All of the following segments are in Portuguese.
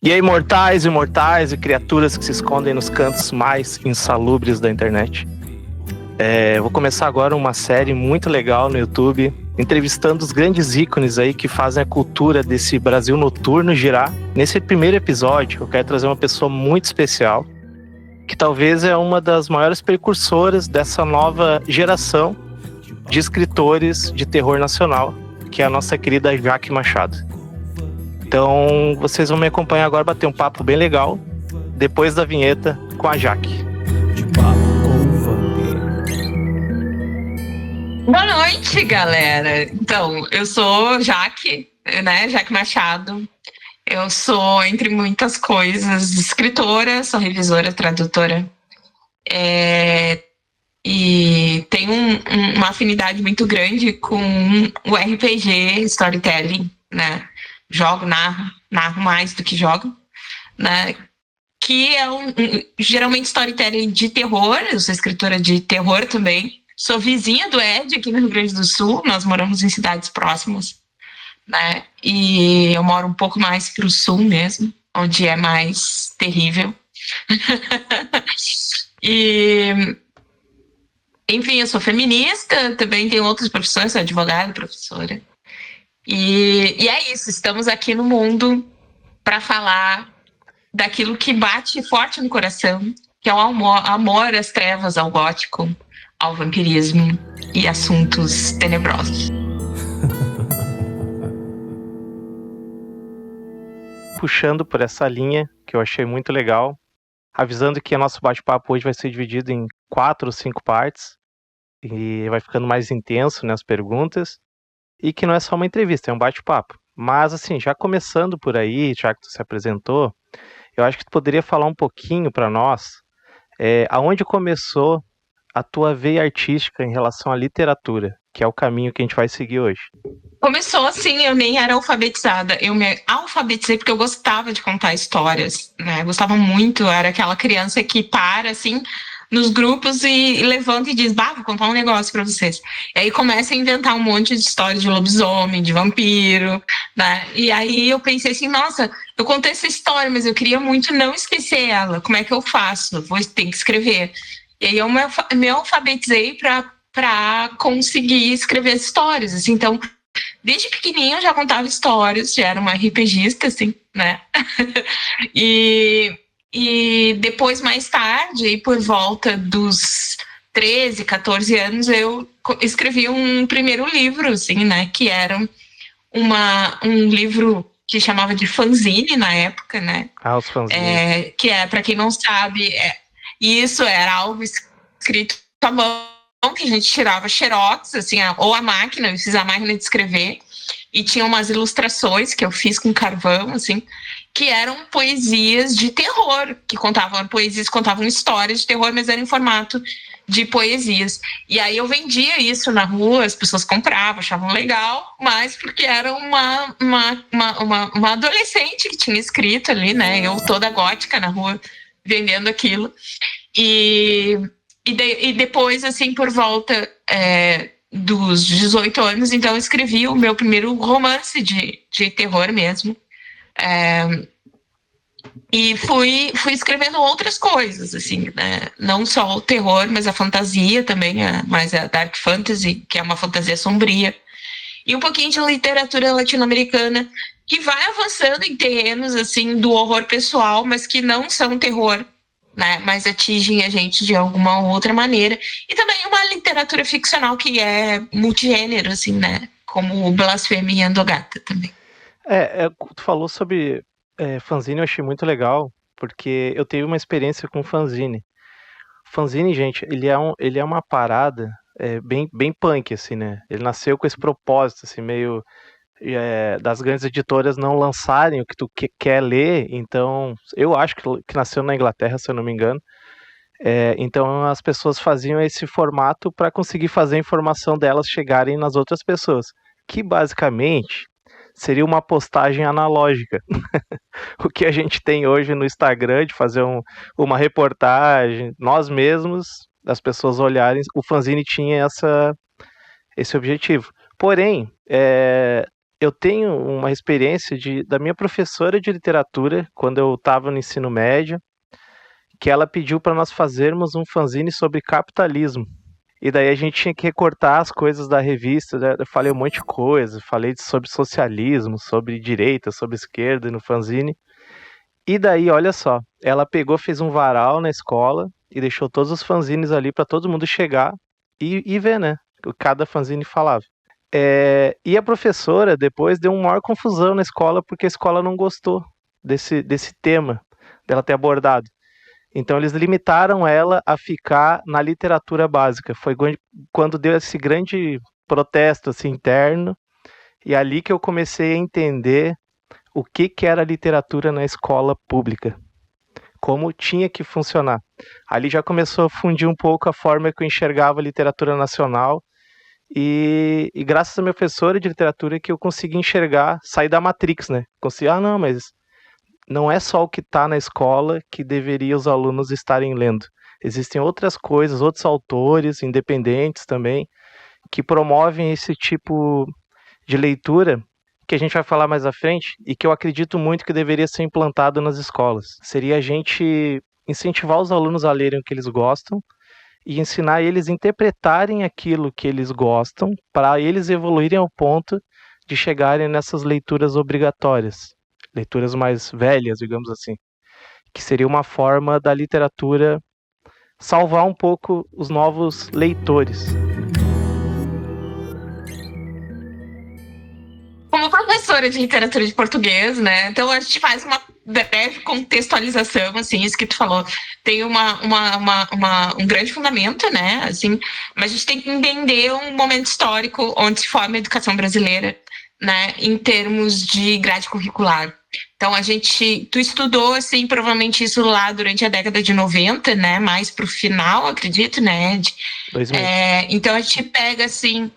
E aí, mortais, imortais e criaturas que se escondem nos cantos mais insalubres da internet. Vou começar agora uma série muito legal no YouTube, entrevistando os grandes ícones aí que fazem a cultura desse Brasil noturno girar. Nesse primeiro episódio, eu quero trazer uma pessoa muito especial, que talvez é uma das maiores precursoras dessa nova geração de escritores de terror nacional, que é a nossa querida Jaque Machado. Então, vocês vão me acompanhar agora, bater um papo bem legal, depois da vinheta, com a Jaque. Boa noite, galera. Então, eu sou Jaque, né? Jaque Machado. Eu sou, entre muitas coisas, escritora, sou revisora, tradutora. E tenho uma afinidade muito grande com o RPG, storytelling, né? Jogo, narro mais do que jogo, né? Que é geralmente storytelling de terror. Eu sou escritora de terror também. Sou vizinha do Ed aqui no Rio Grande do Sul. Nós moramos em cidades próximas, né? E eu moro um pouco mais para o sul mesmo, onde é mais terrível. Enfim, eu sou feminista, também tenho outras profissões, sou advogada, professora. E é isso, estamos aqui no mundo para falar daquilo que bate forte no coração, que é o amor às trevas, ao gótico, ao vampirismo e assuntos tenebrosos. Puxando por essa linha, que eu achei muito legal, avisando que o nosso bate-papo hoje vai ser dividido em 4 ou 5 partes, e vai ficando mais intenso, né, as perguntas, e que não é só uma entrevista, é um bate-papo. Mas, assim, já começando por aí, já que tu se apresentou, eu acho que tu poderia falar um pouquinho para nós, aonde começou a tua veia artística em relação à literatura, que é o caminho que a gente vai seguir hoje. Começou assim, eu nem era alfabetizada. Eu me alfabetizei porque eu gostava de contar histórias, né? Eu gostava muito, eu era aquela criança que para, assim, nos grupos e levanta e diz, vou contar um negócio pra vocês. E aí começa a inventar um monte de histórias de lobisomem, de vampiro, né? E aí eu pensei assim, nossa, eu contei essa história, mas eu queria muito não esquecer ela. Como é que eu faço? Vou ter que escrever. E aí eu me alfabetizei para conseguir escrever histórias, assim. Então, desde pequenininha eu já contava histórias, já era uma RPGista, assim, né? e depois, mais tarde, por volta dos 13, 14 anos, eu escrevi um primeiro livro, assim, né? Que era um livro que chamava de fanzine na época, né? Os fanzines. Que para quem não sabe, isso era algo escrito à mão, que a gente tirava xerox, assim, ou a máquina, eu fiz a máquina de escrever, e tinha umas ilustrações que eu fiz com carvão, assim, que eram poesias de terror, que contavam histórias de terror, mas eram em formato de poesias. E aí eu vendia isso na rua, as pessoas compravam, achavam legal, mas porque era uma adolescente que tinha escrito ali, né? Eu toda gótica na rua vendendo aquilo. E depois, assim, por volta dos 18 anos, então eu escrevi o meu primeiro romance de terror mesmo. E fui escrevendo outras coisas, assim, né? Não só o terror, mas a fantasia também, mais a dark fantasy, que é uma fantasia sombria. E um pouquinho de literatura latino-americana, que vai avançando em terrenos, assim, do horror pessoal, mas que não são terror, né? Mas atingem a gente de alguma outra maneira. E também uma literatura ficcional que é multigênero, assim, né? Como Blasfêmia e Andogata também. Tu falou sobre fanzine, eu achei muito legal, porque eu tive uma experiência com fanzine. Fanzine, gente, ele é uma parada bem punk, assim, né? Ele nasceu com esse propósito, assim, meio das grandes editoras não lançarem o que tu quer ler, então eu acho que nasceu na Inglaterra, se eu não me engano. Então as pessoas faziam esse formato para conseguir fazer a informação delas chegarem nas outras pessoas, que basicamente seria uma postagem analógica. O que a gente tem hoje no Instagram, de fazer uma reportagem, nós mesmos, as pessoas olharem, o fanzine tinha esse objetivo. Porém, eu tenho uma experiência da minha professora de literatura, quando eu estava no ensino médio, que ela pediu para nós fazermos um fanzine sobre capitalismo. E daí a gente tinha que recortar as coisas da revista, né? Eu falei um monte de coisa, falei sobre socialismo, sobre direita, sobre esquerda no fanzine. E daí, olha só, ela pegou, fez um varal na escola e deixou todos os fanzines ali para todo mundo chegar e ver, né? O que cada fanzine falava. E a professora depois deu uma maior confusão na escola porque a escola não gostou desse tema dela ter abordado. Então eles limitaram ela a ficar na literatura básica. Foi quando deu esse grande protesto assim, interno, e ali que eu comecei a entender o que era literatura na escola pública, como tinha que funcionar. Ali já começou a fundir um pouco a forma que eu enxergava a literatura nacional, e graças à minha professora de literatura que eu consegui enxergar, sair da Matrix, né? Consegui, não, mas não é só o que está na escola que deveria os alunos estarem lendo. Existem outras coisas, outros autores independentes também, que promovem esse tipo de leitura, que a gente vai falar mais à frente, e que eu acredito muito que deveria ser implantado nas escolas. Seria a gente incentivar os alunos a lerem o que eles gostam e ensinar eles a interpretarem aquilo que eles gostam para eles evoluírem ao ponto de chegarem nessas leituras obrigatórias, leituras mais velhas, digamos assim, que seria uma forma da literatura salvar um pouco os novos leitores. Como professora de literatura de português, né? Então a gente faz uma breve contextualização, assim, isso que tu falou. Tem um grande fundamento, né? Assim, mas a gente tem que entender um momento histórico onde se forma a educação brasileira, né? Em termos de grade curricular. Então tu estudou, assim, provavelmente isso lá durante a década de 90, né? Mais pro final, acredito, né? Então a gente pega, assim,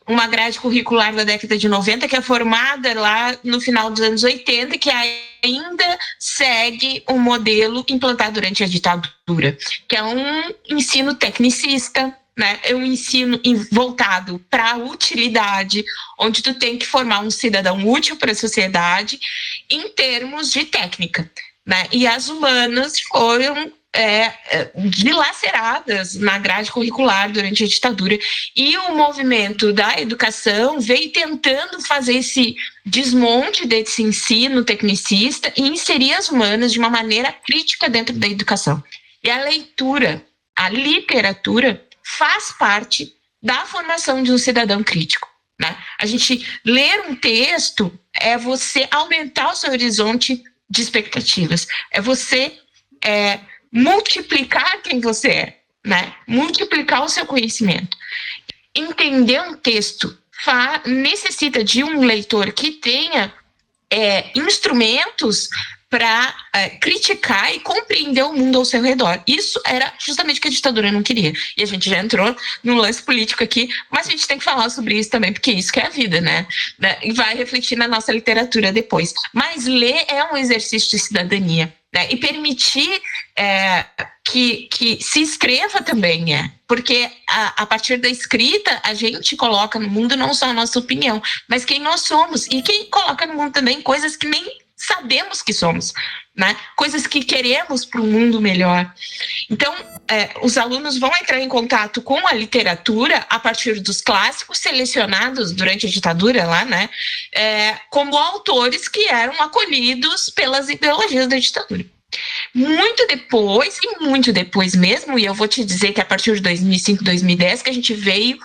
uma grade curricular da década de 90 que é formada lá no final dos anos 80, que ainda segue um modelo implantado durante a ditadura, que é um ensino tecnicista, né? É um ensino voltado para a utilidade, onde tu tem que formar um cidadão útil para a sociedade em termos de técnica, né? E as humanas foram dilaceradas na grade curricular durante a ditadura, e o movimento da educação veio tentando fazer esse desmonte desse ensino tecnicista e inserir as humanas de uma maneira crítica dentro da educação. E a leitura, a literatura, faz parte da formação de um cidadão crítico, né? A gente ler um texto é você aumentar o seu horizonte de expectativas, é você multiplicar quem você é, né? Multiplicar o seu conhecimento. Entender um texto necessita de um leitor que tenha instrumentos para criticar e compreender o mundo ao seu redor. Isso era justamente o que a ditadura não queria. E a gente já entrou num lance político aqui, mas a gente tem que falar sobre isso também, porque isso que é a vida, né? E vai refletir na nossa literatura depois. Mas ler é um exercício de cidadania, né? E permitir que se escreva também, porque a partir da escrita a gente coloca no mundo não só a nossa opinião, mas quem nós somos, e quem coloca no mundo também coisas que nem sabemos que somos, né? Coisas que queremos para um mundo melhor. Então, os alunos vão entrar em contato com a literatura a partir dos clássicos selecionados durante a ditadura lá, né? Como autores que eram acolhidos pelas ideologias da ditadura. Muito depois mesmo, e eu vou te dizer que a partir de 2005, 2010, que a gente veio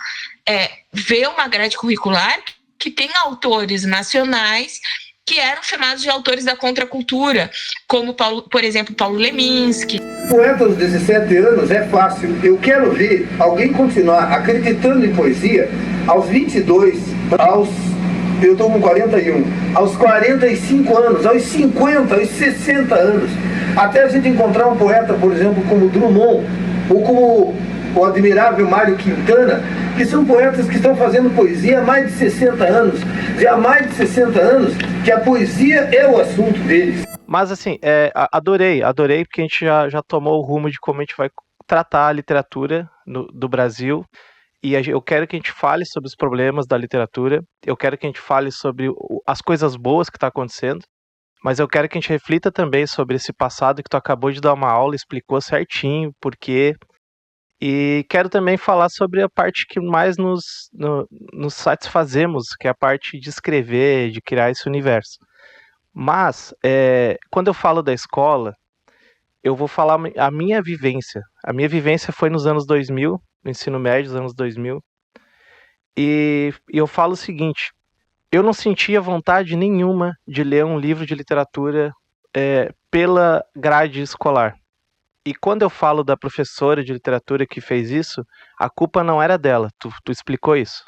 ver uma grade curricular que tem autores nacionais que eram chamados de autores da contracultura, como, por exemplo, Paulo Leminski. Poeta aos 17 anos é fácil. Eu quero ver alguém continuar acreditando em poesia aos 22, eu estou com 41, aos 45 anos, aos 50, aos 60 anos. Até a gente encontrar um poeta, por exemplo, como Drummond, ou como o admirável Mário Quintana, que são poetas que estão fazendo poesia há mais de 60 anos. Já há mais de 60 anos que a poesia é o assunto deles. Mas assim, adorei, porque a gente já tomou o rumo de como a gente vai tratar a literatura do Brasil. E eu quero que a gente fale sobre os problemas da literatura, eu quero que a gente fale sobre as coisas boas que estão acontecendo, mas eu quero que a gente reflita também sobre esse passado que tu acabou de dar uma aula, explicou certinho por quê. E quero também falar sobre a parte que mais nos satisfazemos, que é a parte de escrever, de criar esse universo. Mas, quando eu falo da escola, eu vou falar a minha vivência. A minha vivência foi nos anos 2000, no ensino médio, dos anos 2000. E eu falo o seguinte, eu não sentia vontade nenhuma de ler um livro de literatura pela grade escolar. E quando eu falo da professora de literatura que fez isso, a culpa não era dela, tu explicou isso.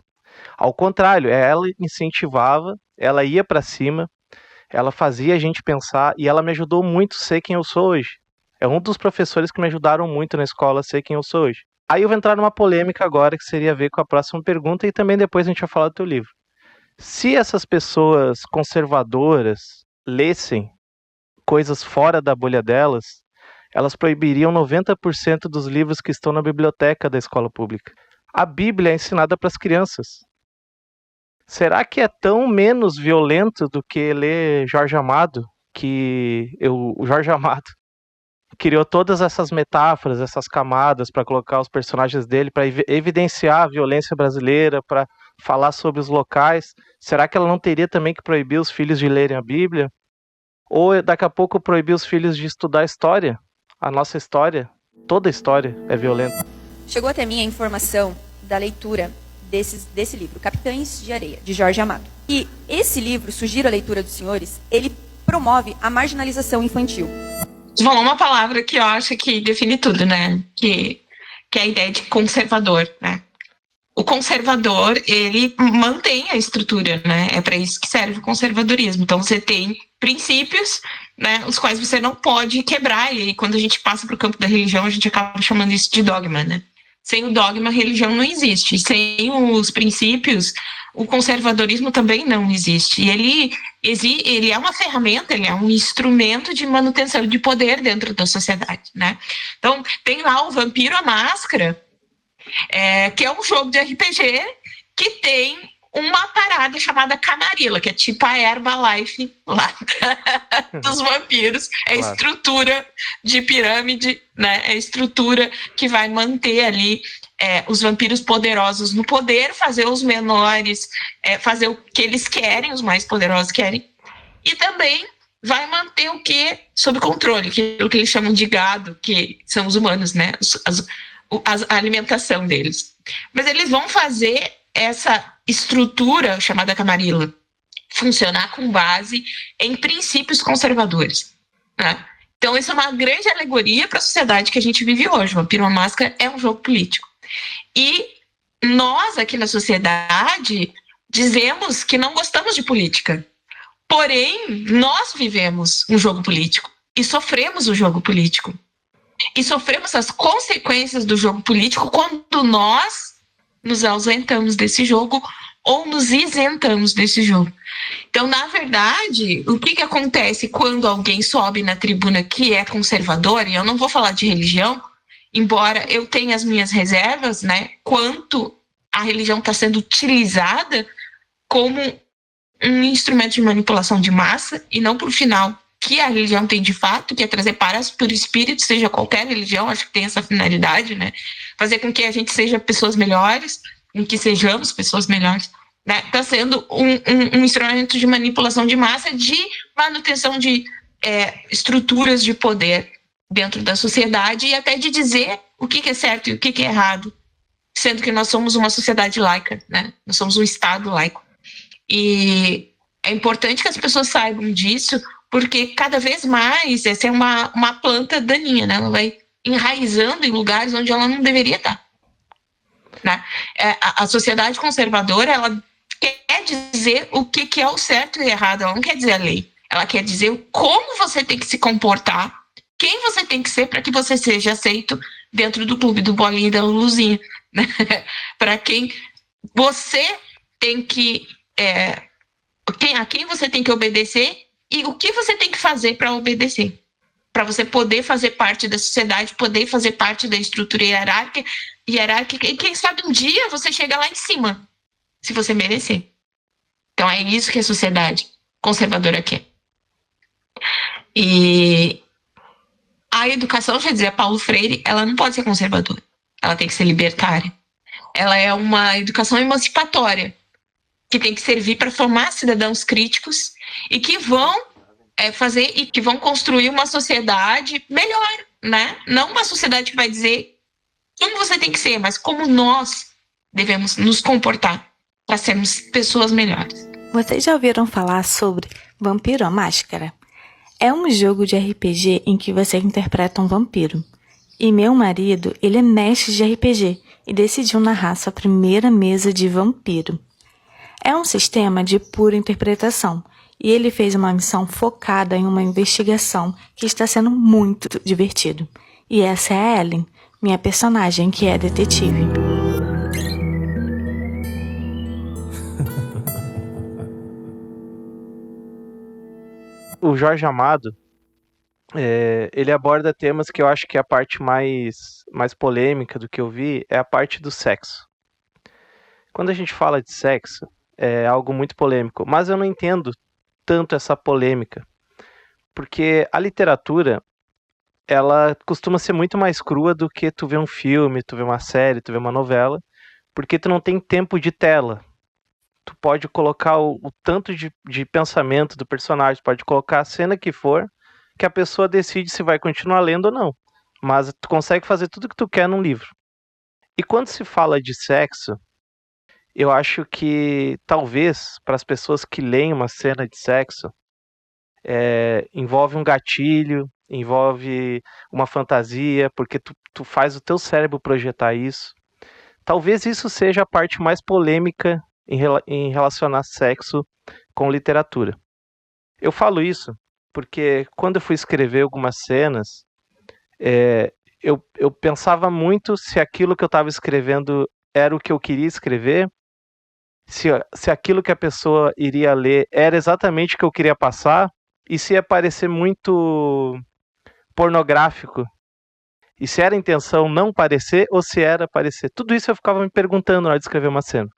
Ao contrário, ela incentivava, ela ia para cima, ela fazia a gente pensar e ela me ajudou muito a ser quem eu sou hoje. É um dos professores que me ajudaram muito na escola a ser quem eu sou hoje. Aí eu vou entrar numa polêmica agora que seria a ver com a próxima pergunta e também depois a gente vai falar do teu livro. Se essas pessoas conservadoras lessem coisas fora da bolha delas, elas proibiriam 90% dos livros que estão na biblioteca da escola pública. A Bíblia é ensinada para as crianças. Será que é tão menos violento do que ler Jorge Amado, o Jorge Amado criou todas essas metáforas, essas camadas para colocar os personagens dele, para evidenciar a violência brasileira, para falar sobre os locais? Será que ela não teria também que proibir os filhos de lerem a Bíblia? Ou daqui a pouco proibir os filhos de estudar história? A nossa história, toda história é violenta. Chegou até mim a informação da leitura desse livro, Capitães de Areia, de Jorge Amado. E esse livro, sugiro a leitura dos senhores, ele promove a marginalização infantil. Falou uma palavra que eu acho que define tudo, né? Que é a ideia de conservador, né? O conservador, ele mantém a estrutura, né? É para isso que serve o conservadorismo. Então, você tem princípios, né, os quais você não pode quebrar. E aí, quando a gente passa para o campo da religião, a gente acaba chamando isso de dogma, né? Sem o dogma, a religião não existe. Sem os princípios, o conservadorismo também não existe. E ele é uma ferramenta, ele é um instrumento de manutenção de poder dentro da sociedade, né? Então, tem lá o Vampiro à Máscara, que é um jogo de RPG que tem uma parada chamada Camarilla, que é tipo a Herbalife lá dos vampiros. É a estrutura de pirâmide, né? É a estrutura que vai manter ali os vampiros poderosos no poder, fazer os menores fazer o que eles querem, os mais poderosos querem, e também vai manter o que sob controle, aquilo que eles chamam de gado, que são os humanos, né? A alimentação deles. Mas eles vão fazer essa estrutura chamada Camarilla funcionar com base em princípios conservadores, né? Então, isso é uma grande alegoria para a sociedade que a gente vive hoje. O Vampiro à Máscara é um jogo político. E nós, aqui na sociedade, dizemos que não gostamos de política. Porém, nós vivemos um jogo político e sofremos o jogo político. E sofremos as consequências do jogo político quando nós nos ausentamos desse jogo ou nos isentamos desse jogo. Então, na verdade, o que acontece quando alguém sobe na tribuna que é conservador, e eu não vou falar de religião, embora eu tenha as minhas reservas, né, quanto a religião está sendo utilizada como um instrumento de manipulação de massa, e não para o final que a religião tem de fato, que é trazer paz por espírito, seja qualquer religião, acho que tem essa finalidade, né? Fazer com que a gente seja pessoas melhores, com que sejamos pessoas melhores, né? Está sendo um instrumento de manipulação de massa, de manutenção de estruturas de poder dentro da sociedade e até de dizer o que é certo e o que é errado, sendo que nós somos uma sociedade laica, né? Nós somos um Estado laico. E é importante que as pessoas saibam disso, porque cada vez mais essa é uma planta daninha, né? Ela vai enraizando em lugares onde ela não deveria estar, né? A sociedade conservadora, ela quer dizer o que é o certo e o errado, ela não quer dizer a lei, ela quer dizer como você tem que se comportar, quem você tem que ser para que você seja aceito dentro do clube do Bolinha e da Luluzinha, né? Para quem você tem que a quem você tem que obedecer e o que você tem que fazer para obedecer. para você poder fazer parte da sociedade, poder fazer parte da estrutura hierárquica, e quem sabe um dia você chega lá em cima, se você merecer. Então é isso que a sociedade conservadora quer. E a educação, já dizia Paulo Freire, ela não pode ser conservadora, ela tem que ser libertária. Ela é uma educação emancipatória, que tem que servir para formar cidadãos críticos e que vão fazer e que vão construir uma sociedade melhor, né? Não uma sociedade que vai dizer como você tem que ser, mas como nós devemos nos comportar para sermos pessoas melhores. Vocês já ouviram falar sobre Vampiro à Máscara? É um jogo de RPG em que você interpreta um vampiro. E meu marido, ele é mestre de RPG e decidiu narrar sua primeira mesa de vampiro. É um sistema de pura interpretação e ele fez uma missão focada em uma investigação que está sendo muito divertido. E essa é a Ellen, minha personagem que é detetive. O Jorge Amado, ele aborda temas que eu acho que a parte mais polêmica do que eu vi é a parte do sexo. Quando a gente fala de sexo, é algo muito polêmico, mas eu não entendo tanto essa polêmica, porque a literatura, ela costuma ser muito mais crua do que tu vê um filme, tu vê uma série, tu vê uma novela, porque tu não tem tempo de tela. Tu pode colocar o tanto de pensamento do personagem, pode colocar a cena que for, que a pessoa decide se vai continuar lendo ou não. Mas tu consegue fazer tudo que tu quer num livro. E quando se fala de sexo, eu acho que talvez para as pessoas que leem uma cena de sexo, envolve um gatilho, envolve uma fantasia, porque tu faz o teu cérebro projetar isso. Talvez isso seja a parte mais polêmica em relacionar sexo com literatura. Eu falo isso porque quando eu fui escrever algumas cenas, eu pensava muito se aquilo que eu estava escrevendo era o que eu queria escrever, se aquilo que a pessoa iria ler era exatamente o que eu queria passar, e se ia parecer muito pornográfico, e se era a intenção não parecer ou se era parecer. Tudo isso eu ficava me perguntando na hora de escrever uma cena.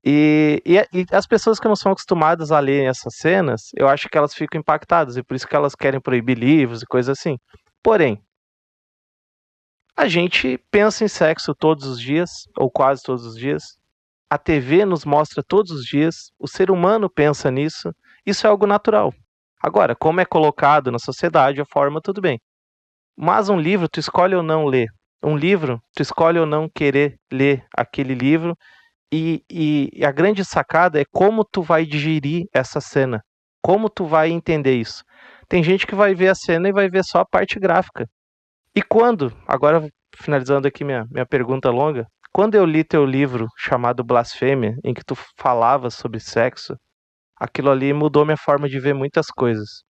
E as pessoas que não são acostumadas a ler essas cenas, eu acho que elas ficam impactadas, e por isso que elas querem proibir livros e coisas assim. Porém, a gente pensa em sexo todos os dias, ou quase todos os dias. A TV nos mostra todos os dias, o ser humano pensa nisso, isso é algo natural. Agora, como é colocado na sociedade, a forma, tudo bem. Mas um livro, tu escolhe ou não ler. Um livro, tu escolhe ou não querer ler aquele livro. E a grande sacada é como tu vai digerir essa cena. Como tu vai entender isso. Tem gente que vai ver a cena e vai ver só a parte gráfica. E quando, agora finalizando aqui minha pergunta longa, quando eu li teu livro chamado Blasfêmia, em que tu falava sobre sexo, aquilo ali mudou minha forma de ver muitas coisas.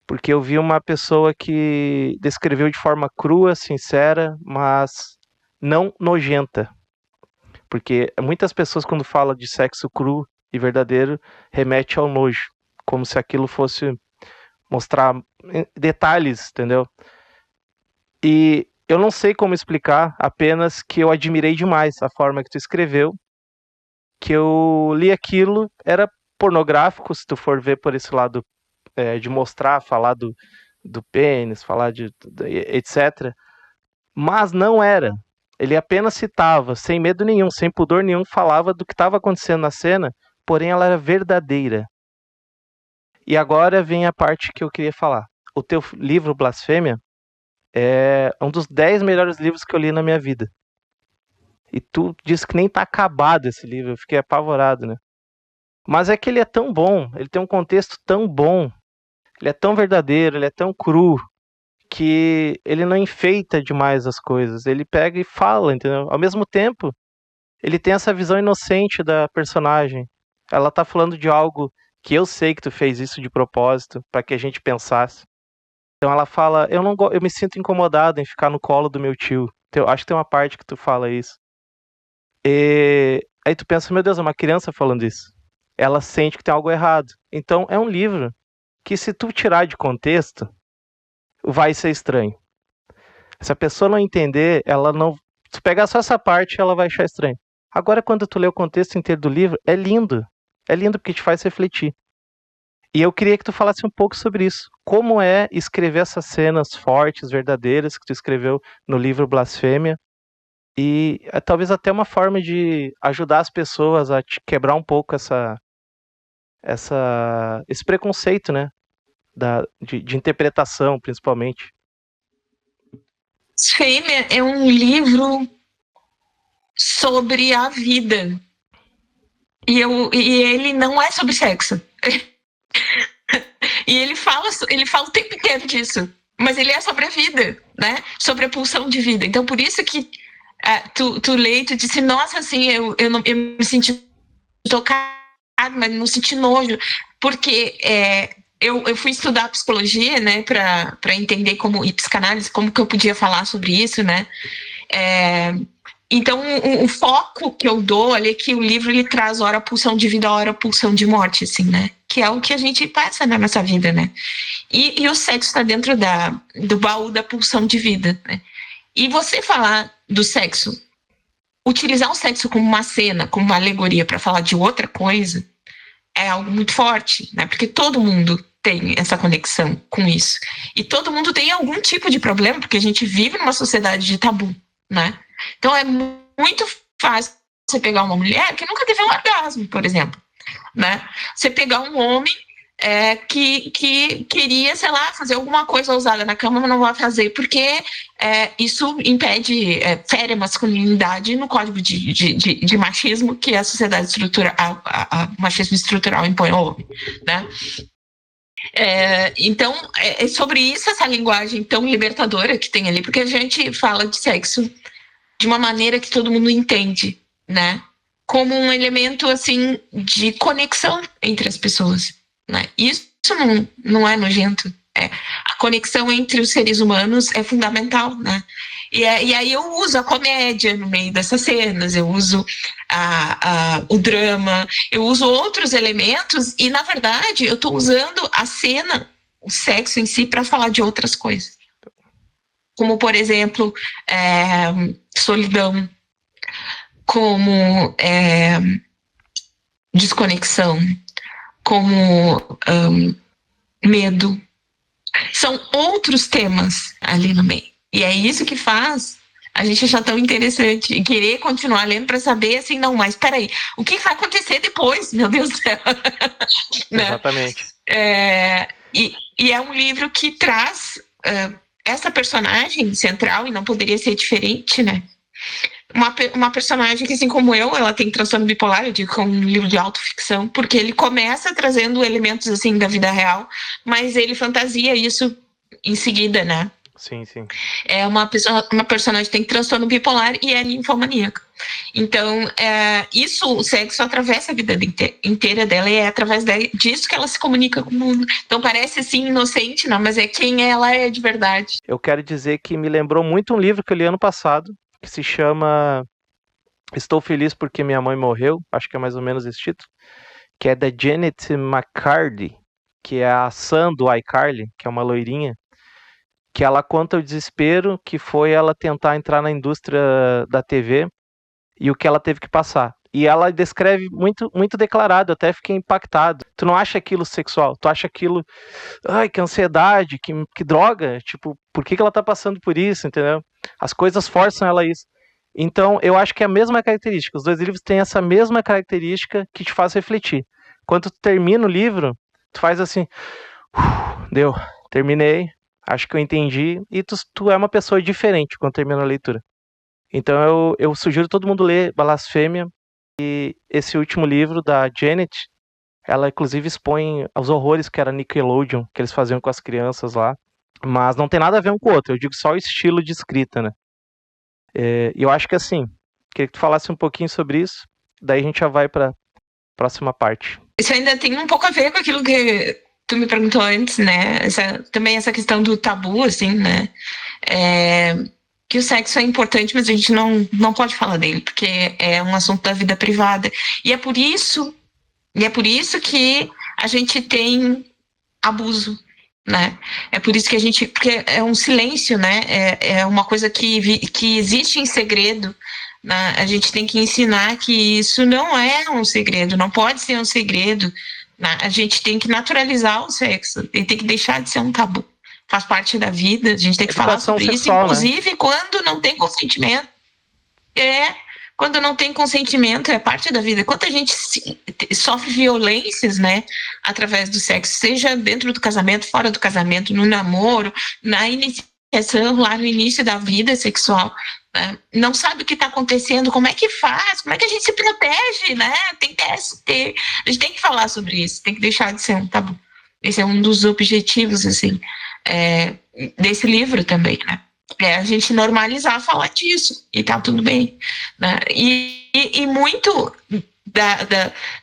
Porque eu vi uma pessoa que descreveu de forma crua, sincera, mas não nojenta. Porque muitas pessoas, quando falam de sexo cru e verdadeiro, remete ao nojo. Como se aquilo fosse mostrar detalhes, entendeu? E eu não sei como explicar, apenas que eu admirei demais a forma que tu escreveu. Que eu li aquilo, era pornográfico, se tu for ver por esse lado de mostrar, falar do pênis, falar de etc. Mas não era. Ele apenas citava, sem medo nenhum, sem pudor nenhum, falava do que estava acontecendo na cena, porém ela era verdadeira. E agora vem a parte que eu queria falar. O teu livro Blasfêmia é um dos 10 melhores livros que eu li na minha vida. E tu disse que nem tá acabado esse livro, eu fiquei apavorado, né? Mas é que ele é tão bom, ele tem um contexto tão bom, ele é tão verdadeiro, ele é tão cru, que ele não enfeita demais as coisas, ele pega e fala, entendeu? Ao mesmo tempo, ele tem essa visão inocente da personagem. Ela tá falando de algo que eu sei que tu fez isso de propósito, para que a gente pensasse. Então ela fala, eu me sinto incomodada em ficar no colo do meu tio. Acho que tem uma parte que tu fala isso. E aí tu pensa, meu Deus, é uma criança falando isso. Ela sente que tem algo errado. Então é um livro que, se tu tirar de contexto, vai ser estranho. Se a pessoa não entender, ela não... Se pegar só essa parte, ela vai achar estranho. Agora, quando tu lê o contexto inteiro do livro, é lindo. É lindo porque te faz refletir. E eu queria que tu falasse um pouco sobre isso. Como é escrever essas cenas fortes, verdadeiras, que tu escreveu no livro Blasfêmia. E talvez até uma forma de ajudar as pessoas a te quebrar um pouco esse preconceito, né? De interpretação, principalmente. Blasfêmia é um livro sobre a vida. E ele não é sobre sexo. E ele fala o tempo inteiro disso. Mas ele é sobre a vida, né? Sobre a pulsão de vida. Então, por isso que tu lê e tu disse, nossa, assim, eu me senti tocado, mas não senti nojo. Porque eu fui estudar psicologia, né? Para entender e psicanálise, como que eu podia falar sobre isso, né? Então, o foco que eu dou ali é que o livro ele traz hora a pulsão de vida, hora a pulsão de morte, assim, né? Que é o que a gente passa na nossa vida, né? E o sexo está dentro do baú da pulsão de vida, né? E você falar do sexo, utilizar o sexo como uma cena, como uma alegoria para falar de outra coisa, é algo muito forte, né? Porque todo mundo tem essa conexão com isso. E todo mundo tem algum tipo de problema, porque a gente vive numa sociedade de tabu, né? Então é muito fácil você pegar uma mulher que nunca teve um orgasmo, por exemplo, né? Você pegar um homem que queria, sei lá, fazer alguma coisa ousada na cama, mas não vai fazer, porque isso impede, fere a masculinidade no código de machismo que a sociedade estrutural, o machismo estrutural impõe ao homem, né? Então, é sobre isso essa linguagem tão libertadora que tem ali, porque a gente fala de sexo de uma maneira que todo mundo entende, né? Como um elemento, assim, de conexão entre as pessoas, né? Isso não é nojento. A conexão entre os seres humanos é fundamental, né? E aí eu uso a comédia no meio dessas cenas, eu uso o drama, eu uso outros elementos e, na verdade, eu estou usando a cena, o sexo em si, para falar de outras coisas. Como, por exemplo, solidão, como desconexão, como medo. São outros temas ali no meio. E é isso que faz a gente achar tão interessante e querer continuar lendo para saber, assim, não, mas peraí, o que vai acontecer depois, meu Deus do céu? Né? Exatamente. E é um livro que traz essa personagem central, e não poderia ser diferente, né? Uma personagem que, assim como eu, ela tem transtorno bipolar, eu digo que é um livro de autoficção, porque ele começa trazendo elementos, assim, da vida real, mas ele fantasia isso em seguida, né? Sim, sim. É uma personagem que tem transtorno bipolar e é ninfomaníaca. Então, o sexo atravessa a vida inteira dela e é através disso que ela se comunica com o mundo. Então, parece, assim, inocente, não, mas é quem ela é de verdade. Eu quero dizer que me lembrou muito um livro que eu li ano passado, que se chama Estou Feliz Porque Minha Mãe Morreu, acho que é mais ou menos esse título, que é da Janet McCarthy, que é a Sam do iCarly, que é uma loirinha, que ela conta o desespero que foi ela tentar entrar na indústria da TV e o que ela teve que passar. E ela descreve muito, muito declarado, até fiquei impactado. Tu não acha aquilo sexual, tu acha aquilo, ai, que ansiedade, que droga, tipo, por que ela tá passando por isso, entendeu? As coisas forçam ela a isso. Então, eu acho que é a mesma característica, os dois livros têm essa mesma característica que te faz refletir. Quando tu termina o livro, tu faz assim, deu, terminei, acho que eu entendi, e tu é uma pessoa diferente quando termina a leitura. Então eu sugiro todo mundo ler Blasfêmia, e esse último livro da Janet, ela inclusive expõe os horrores que era Nickelodeon, que eles faziam com as crianças lá, mas não tem nada a ver um com o outro, eu digo só o estilo de escrita, né? E eu acho que assim, queria que tu falasse um pouquinho sobre isso, daí a gente já vai para a próxima parte. Isso ainda tem um pouco a ver com aquilo que tu me perguntou antes, né? Também essa questão do tabu, assim, né? Que o sexo é importante, mas a gente não pode falar dele, porque é um assunto da vida privada. E é por isso que a gente tem abuso. né? É por isso que a gente, porque é um silêncio, né? É uma coisa que existe em segredo, né? A gente tem que ensinar que isso não é um segredo, não pode ser um segredo, né? A gente tem que naturalizar o sexo, e tem que deixar de ser um tabu. Faz parte da vida, a gente tem que falar Educação sobre isso, sexual, né? inclusive quando não tem consentimento. Quando não tem consentimento, é parte da vida. Quanta gente sofre violências, né, através do sexo, seja dentro do casamento, fora do casamento, no namoro, na iniciação, lá no início da vida sexual, né? Não sabe o que está acontecendo, como é que faz, como é que a gente se protege, né? A gente tem que falar sobre isso, tem que deixar de ser um tabu. Esse é um dos objetivos, assim, desse livro também, né? A gente normalizar falar disso, e tá tudo bem, né? E muito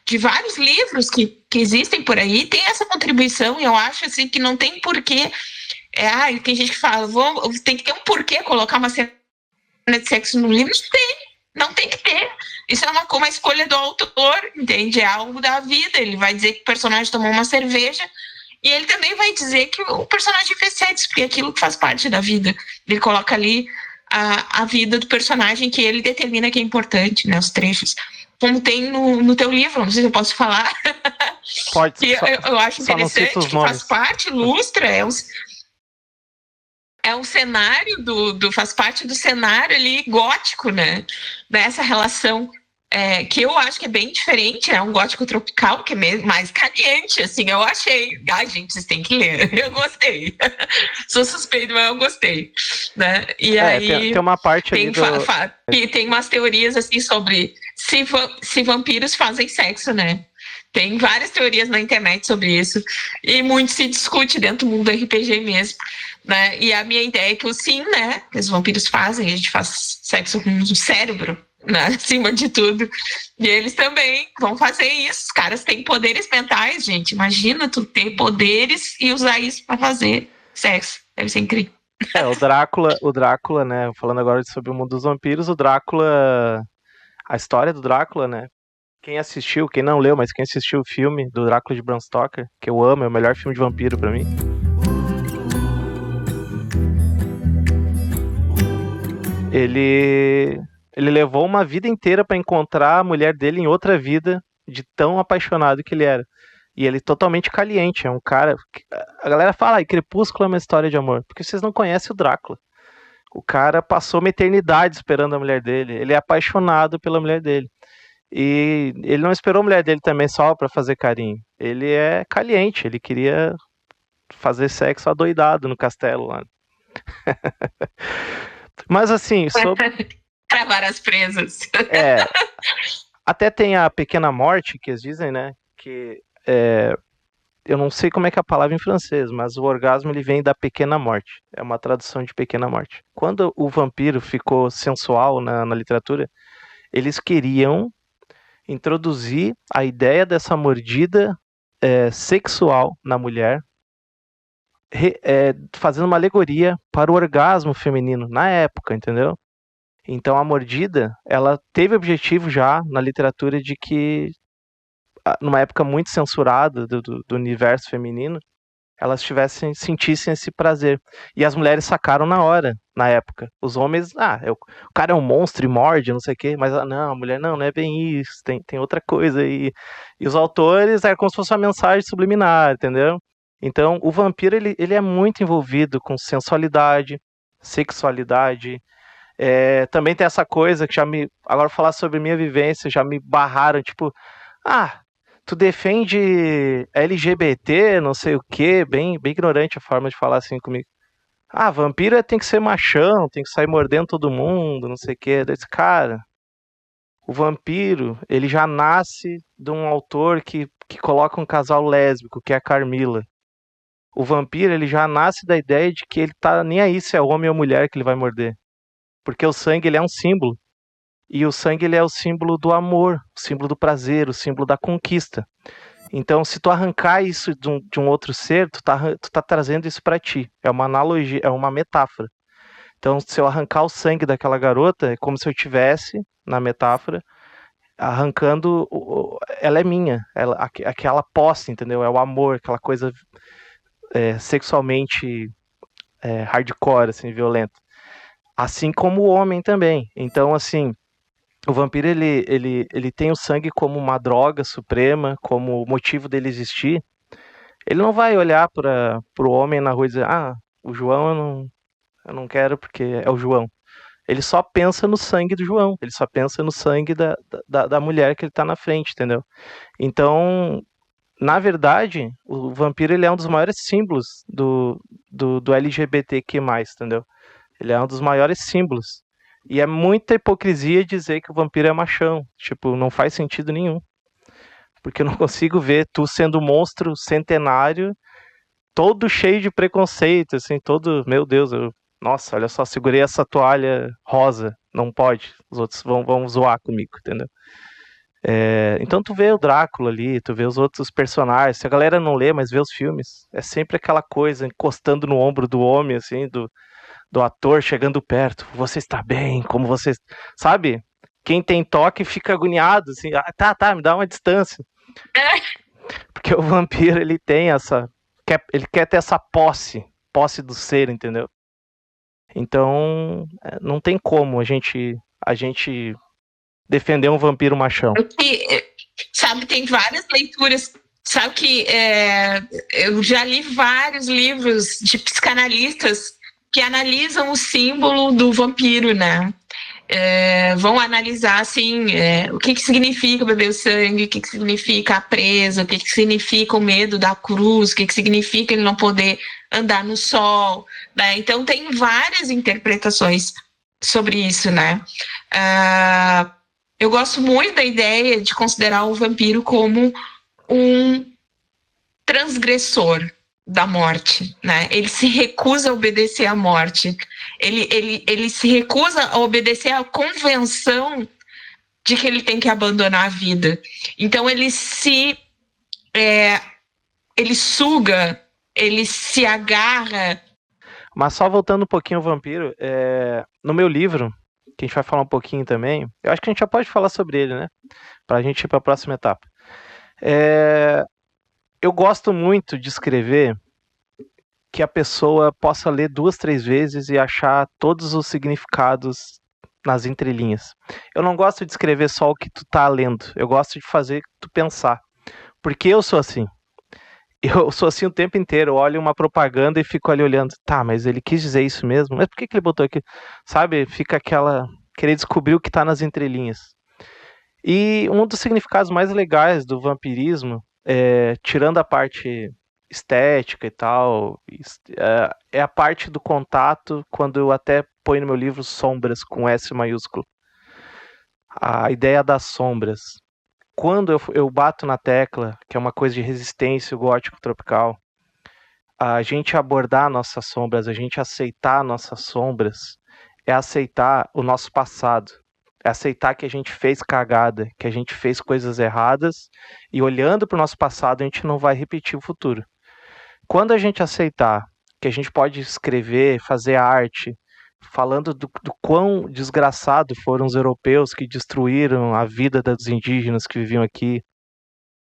de vários livros que existem por aí tem essa contribuição, e eu acho assim que não tem porquê. Tem gente que fala, tem que ter um porquê colocar uma cena de sexo no livro. Não tem que ter. Isso é uma escolha do autor, entende? É algo da vida. Ele vai dizer que o personagem tomou uma cerveja, e ele também vai dizer que o personagem fez sexo, porque é aquilo que faz parte da vida. Ele coloca ali a vida do personagem, que ele determina que é importante, né? Os trechos. Como tem no teu livro, não sei se eu posso falar. Pode. Que eu acho interessante, que faz parte, ilustra, é um cenário faz parte do cenário ali gótico, né? Dessa relação. Que eu acho que é bem diferente, é um gótico tropical, que é mais caliente, assim, eu achei. Gente, vocês têm que ler, eu gostei. Sou suspeito, mas eu gostei, né? E aí tem uma parte ali que tem umas teorias, assim, sobre se vampiros fazem sexo, né? Tem várias teorias na internet sobre isso, e muito se discute dentro do mundo do RPG mesmo, né? E a minha ideia é que sim, né? Que os vampiros fazem, a gente faz sexo com o cérebro, né, acima de tudo. E eles também vão fazer isso. Os caras têm poderes mentais, gente. Imagina tu ter poderes e usar isso pra fazer sexo. Deve ser incrível. O Drácula, né? Falando agora sobre o mundo dos vampiros, a história do Drácula, né? Quem assistiu, quem não leu, mas quem assistiu o filme do Drácula de Bram Stoker, que eu amo, é o melhor filme de vampiro pra mim. Ele levou uma vida inteira pra encontrar a mulher dele em outra vida, de tão apaixonado que ele era. E ele é totalmente caliente, é um cara... A galera fala, Crepúsculo é uma história de amor, porque vocês não conhecem o Drácula. O cara passou uma eternidade esperando a mulher dele, ele é apaixonado pela mulher dele. E ele não esperou a mulher dele também só pra fazer carinho. Ele é caliente, ele queria fazer sexo adoidado no castelo lá. Mas assim, Para várias presas. Até tem a pequena morte, que eles dizem, né? Que eu não sei como é que é a palavra em francês, mas o orgasmo ele vem da pequena morte. É uma tradução de pequena morte. Quando o vampiro ficou sensual na literatura, eles queriam introduzir a ideia dessa mordida sexual na mulher, fazendo uma alegoria para o orgasmo feminino na época, entendeu? Então a mordida, ela teve objetivo já na literatura de que, numa época muito censurada do universo feminino, elas sentissem esse prazer. E as mulheres sacaram na hora, na época. Os homens, o cara é um monstro e morde, não sei o quê, mas não, a mulher não é bem isso, tem outra coisa aí. E os autores, é como se fosse uma mensagem subliminar, entendeu? Então, o vampiro, ele é muito envolvido com sensualidade, sexualidade. Também tem essa coisa que agora falar sobre minha vivência, já me barraram, tipo, tu defende LGBT, não sei o que, bem ignorante a forma de falar assim comigo. Vampiro tem que ser machão, tem que sair mordendo todo mundo, não sei o que. Desse cara, o vampiro, ele já nasce de um autor que coloca um casal lésbico, que é a Carmila. O vampiro, ele já nasce da ideia de que ele tá nem aí se é homem ou mulher que ele vai morder. Porque o sangue, ele é um símbolo. E o sangue, ele é o símbolo do amor, o símbolo do prazer, o símbolo da conquista. Então, se tu arrancar isso de um outro ser, tu tá trazendo isso pra ti. É uma analogia, é uma metáfora. Então, se eu arrancar o sangue daquela garota, é como se eu tivesse, na metáfora, arrancando... Ela é minha, aquela posse, entendeu? É o amor, aquela coisa sexualmente hardcore, assim, violenta. Assim como o homem também. Então, assim, o vampiro, ele tem o sangue como uma droga suprema, como o motivo dele existir. Ele não vai olhar para o homem na rua e dizer, o João eu não quero porque é o João. Ele só pensa no sangue do João, ele só pensa no sangue da mulher que ele tá na frente, entendeu? Então, na verdade, o vampiro ele é um dos maiores símbolos do LGBTQ+, entendeu? Ele é um dos maiores símbolos. E é muita hipocrisia dizer que o vampiro é machão. Tipo, não faz sentido nenhum. Porque eu não consigo ver tu sendo um monstro centenário, todo cheio de preconceito, assim, todo... Meu Deus, nossa, olha só, segurei essa toalha rosa. Não pode. Os outros vão zoar comigo, entendeu? Então tu vê o Drácula ali, tu vê os outros personagens. Se a galera não lê, mas vê os filmes, é sempre aquela coisa encostando no ombro do homem, assim, do ator chegando perto. Você está bem? Como você... Sabe? Quem tem toque fica agoniado, assim. Tá, me dá uma distância. Porque o vampiro, ele tem essa... Ele quer ter essa posse do ser, entendeu? Então, não tem como a gente defender um vampiro machão. Sabe, tem várias leituras. Sabe que eu já li vários livros de psicanalistas que analisam o símbolo do vampiro, né? Vão analisar, assim, o que significa beber o sangue, o que significa a presa, o que significa o medo da cruz, o que significa ele não poder andar no sol, né? Então, tem várias interpretações sobre isso, né? Eu gosto muito da ideia de considerar o vampiro como um transgressor da morte, né? Ele se recusa a obedecer à morte. Ele se recusa a obedecer à convenção de que ele tem que abandonar a vida. Então ele suga, ele se agarra. Mas só voltando um pouquinho ao vampiro, no meu livro, que a gente vai falar um pouquinho também, eu acho que a gente já pode falar sobre ele, né? Pra gente ir pra próxima etapa. Eu gosto muito de escrever que a pessoa possa ler 2, 3 vezes e achar todos os significados nas entrelinhas. Eu não gosto de escrever só o que tu tá lendo, eu gosto de fazer tu pensar. Porque eu sou assim. Eu sou assim o tempo inteiro, eu olho uma propaganda e fico ali olhando, tá, mas ele quis dizer isso mesmo? Mas por que ele botou aqui? Sabe, fica querer descobrir o que tá nas entrelinhas. E um dos significados mais legais do vampirismo, tirando a parte estética e tal, é a parte do contato, quando eu até ponho no meu livro sombras com S maiúsculo. A ideia das sombras. Quando eu bato na tecla, que é uma coisa de resistência, o gótico tropical, a gente abordar nossas sombras, a gente aceitar nossas sombras, é aceitar o nosso passado. É aceitar que a gente fez cagada, que a gente fez coisas erradas, e olhando para o nosso passado, a gente não vai repetir o futuro. Quando a gente aceitar que a gente pode escrever, fazer arte, falando do quão desgraçado foram os europeus que destruíram a vida dos indígenas que viviam aqui,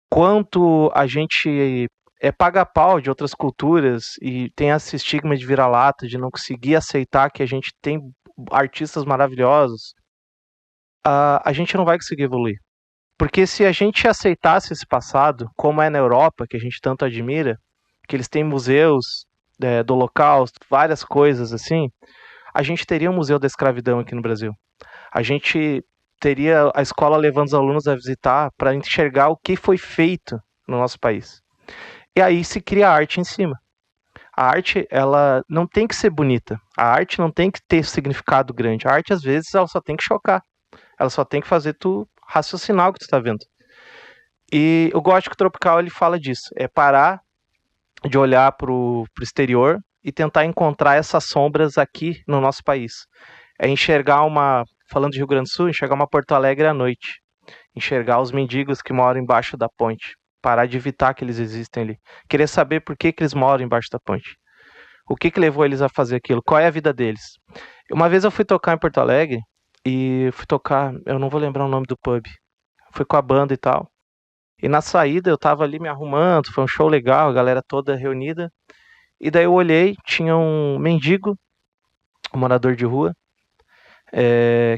quanto a gente paga pau de outras culturas e tem esse estigma de vira-lata, de não conseguir aceitar que a gente tem artistas maravilhosos, a gente não vai conseguir evoluir. Porque se a gente aceitasse esse passado, como é na Europa, que a gente tanto admira, que eles têm museus do Holocausto, várias coisas assim, a gente teria um museu da escravidão aqui no Brasil. A gente teria a escola levando os alunos a visitar para enxergar o que foi feito no nosso país. E aí se cria arte em cima. A arte, ela não tem que ser bonita. A arte não tem que ter significado grande. A arte, às vezes, ela só tem que chocar. Ela só tem que fazer tu raciocinar o que tu tá vendo. E o gótico tropical, ele fala disso. É parar de olhar pro exterior e tentar encontrar essas sombras aqui no nosso país. É enxergar falando de Rio Grande do Sul, enxergar uma Porto Alegre à noite. Enxergar os mendigos que moram embaixo da ponte. Parar de evitar que eles existem ali. Querer saber por que eles moram embaixo da ponte. O que levou eles a fazer aquilo? Qual é a vida deles? Uma vez eu fui tocar em Porto Alegre e fui tocar, eu não vou lembrar o nome do pub. Fui com a banda e tal. E na saída eu tava ali me arrumando, foi um show legal, a galera toda reunida. E daí eu olhei, tinha um mendigo, um morador de rua,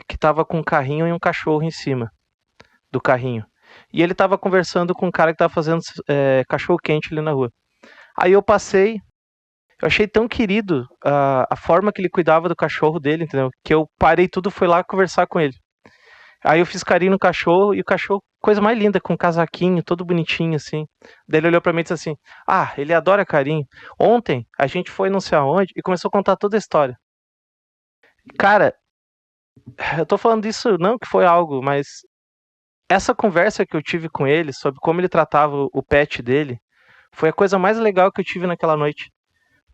que tava com um carrinho e um cachorro em cima do carrinho. E ele tava conversando com um cara que tava fazendo cachorro quente ali na rua. Aí eu passei, eu achei tão querido a forma que ele cuidava do cachorro dele, entendeu? Que eu parei tudo, fui lá conversar com ele. Aí eu fiz carinho no cachorro, e o cachorro, coisa mais linda, com um casaquinho, todo bonitinho, assim. Daí ele olhou pra mim e disse assim, ele adora carinho. Ontem, a gente foi não sei aonde, e começou a contar toda a história. Cara, eu tô falando disso não que foi algo, mas essa conversa que eu tive com ele, sobre como ele tratava o pet dele, foi a coisa mais legal que eu tive naquela noite.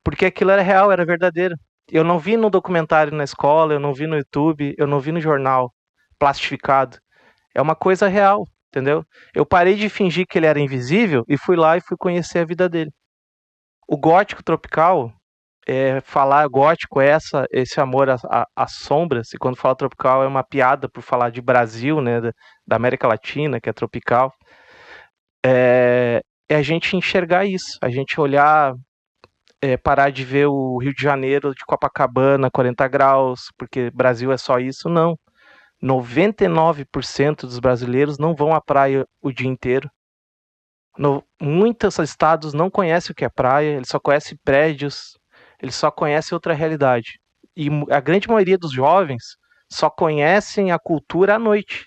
Porque aquilo era real, era verdadeiro. Eu não vi no documentário na escola, eu não vi no YouTube, eu não vi no jornal plastificado. É uma coisa real, entendeu? Eu parei de fingir que ele era invisível e fui lá e fui conhecer a vida dele. O gótico tropical, falar gótico é esse amor às sombras, e quando fala tropical é uma piada por falar de Brasil, né, da América Latina, que é tropical. É a gente enxergar isso, a gente olhar, parar de ver o Rio de Janeiro de Copacabana, 40 graus, porque Brasil é só isso, não. 99% dos brasileiros não vão à praia o dia inteiro. Muitos estados não conhecem o que é praia, eles só conhecem prédios, eles só conhecem outra realidade. E a grande maioria dos jovens só conhecem a cultura à noite.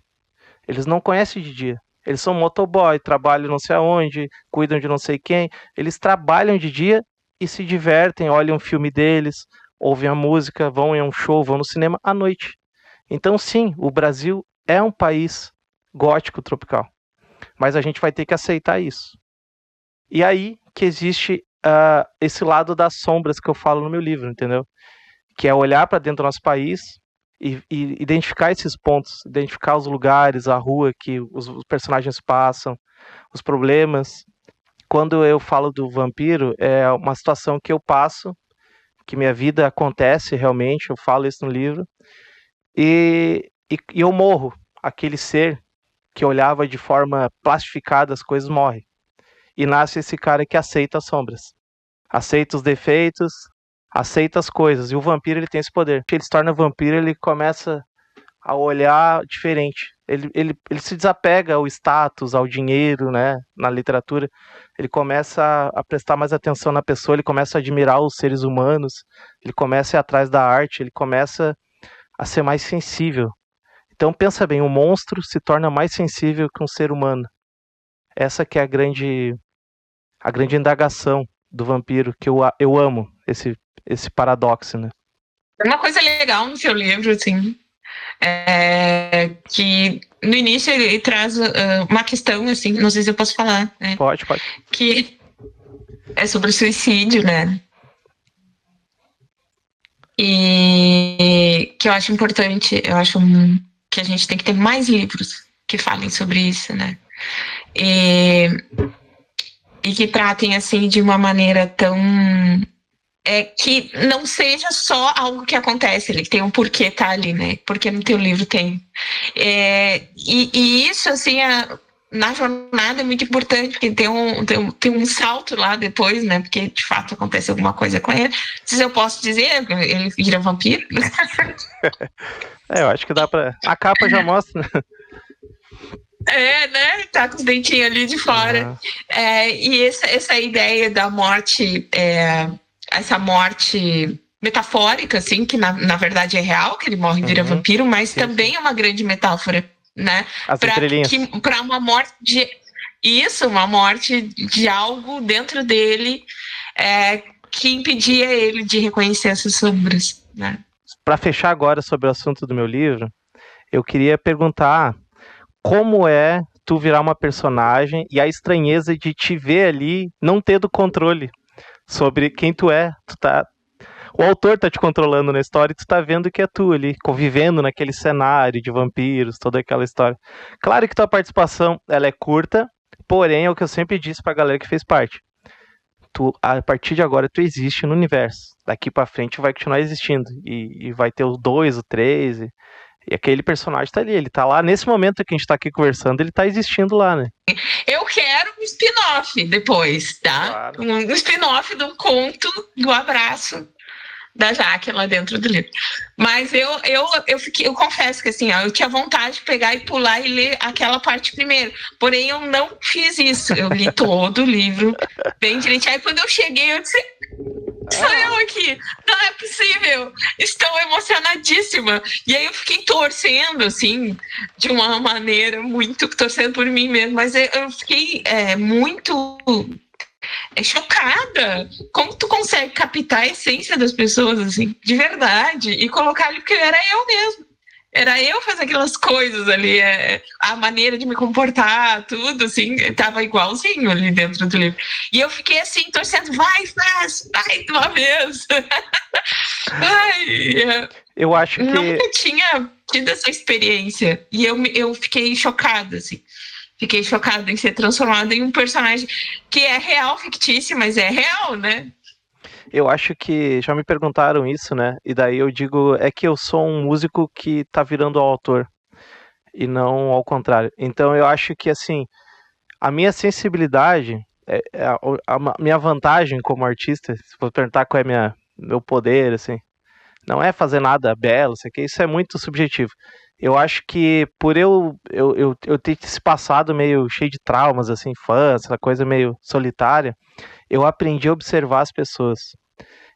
Eles não conhecem de dia. Eles são motoboy, trabalham não sei aonde, cuidam de não sei quem. Eles trabalham de dia e se divertem, olham o filme deles, ouvem a música, vão em um show, vão no cinema à noite. Então, sim, o Brasil é um país gótico tropical, mas a gente vai ter que aceitar isso. E aí que existe esse lado das sombras que eu falo no meu livro, entendeu? Que é olhar para dentro do nosso país e identificar esses pontos, identificar os lugares, a rua que os personagens passam, os problemas. Quando eu falo do vampiro, é uma situação que eu passo, que minha vida acontece realmente, eu falo isso no livro, e eu morro. Aquele ser que olhava de forma plastificada as coisas morre. E nasce esse cara que aceita as sombras, aceita os defeitos, aceita as coisas. E o vampiro, ele tem esse poder. Ele se torna vampiro, ele começa a olhar diferente. Ele se desapega ao status, ao dinheiro, né? Na literatura. Ele começa a prestar mais atenção na pessoa, ele começa a admirar os seres humanos, ele começa a ir atrás da arte, ele começa a ser mais sensível. Então pensa bem, o monstro se torna mais sensível que um ser humano. Essa que é a grande indagação do vampiro, que eu amo, esse paradoxo, né? Uma coisa legal no seu livro, assim, que no início ele traz uma questão, assim, não sei se eu posso falar, né? Pode. Que é sobre o suicídio, né? E que eu acho importante, eu acho que a gente tem que ter mais livros que falem sobre isso, né? E que tratem, assim, de uma maneira tão... que não seja só algo que acontece ali, que tem um porquê tá ali, né? Porque no teu livro tem. E isso, assim, na jornada é muito importante, porque tem um salto lá depois, né? Porque, de fato, acontece alguma coisa com ele. Se eu posso dizer, ele vira vampiro. Eu acho que dá pra... A capa já mostra, né? Né? Tá com os dentinhos ali de fora. E essa ideia da morte, essa morte metafórica, assim, que na verdade é real, que ele morre e vira vampiro, mas sim, também é uma grande metáfora, né? Para uma morte de... Isso, uma morte de algo dentro dele que impedia ele de reconhecer essas sombras, né? Para fechar agora sobre o assunto do meu livro, eu queria perguntar como é tu virar uma personagem e a estranheza de te ver ali não tendo controle sobre quem tu é. O autor tá te controlando na história e tu tá vendo que é tu ali, convivendo naquele cenário de vampiros, toda aquela história. Claro que tua participação, ela é curta, porém é o que eu sempre disse pra galera que fez parte. A partir de agora, tu existe no universo. Daqui pra frente vai continuar existindo. E vai ter o 2, o 3... E aquele personagem tá ali, ele tá lá, nesse momento que a gente tá aqui conversando, ele tá existindo lá, né? Eu quero um spin-off depois, tá? Claro. Um spin-off de um conto do abraço da Jaque lá dentro do livro. Mas eu confesso que assim, ó, eu tinha vontade de pegar e pular e ler aquela parte primeiro. Porém, eu não fiz isso. Eu li todo o livro bem direitinho. Aí quando eu cheguei, eu disse, sou eu aqui, não é possível, estou emocionadíssima. E aí eu fiquei torcendo, assim, de uma maneira muito, torcendo por mim mesmo, mas eu fiquei muito chocada. Como tu consegue captar a essência das pessoas, assim, de verdade, e colocar ali, porque era eu mesmo. Era eu fazer aquelas coisas ali, a maneira de me comportar, tudo, assim, tava igualzinho ali dentro do livro. E eu fiquei assim, torcendo, vai de uma vez. Eu acho que... Nunca tinha tido essa experiência. E eu fiquei chocada, assim. Fiquei chocada em ser transformada em um personagem que é real, fictício, mas é real, né? Eu acho que já me perguntaram isso, né? E daí eu digo, é que eu sou um músico que tá virando autor e não ao contrário. Então eu acho que, assim, a minha sensibilidade, a minha vantagem como artista, se for perguntar qual é meu poder, assim, não é fazer nada belo, sei que isso é muito subjetivo. Eu acho que por eu ter esse passado meio cheio de traumas, assim, infância, essa coisa meio solitária, eu aprendi a observar as pessoas.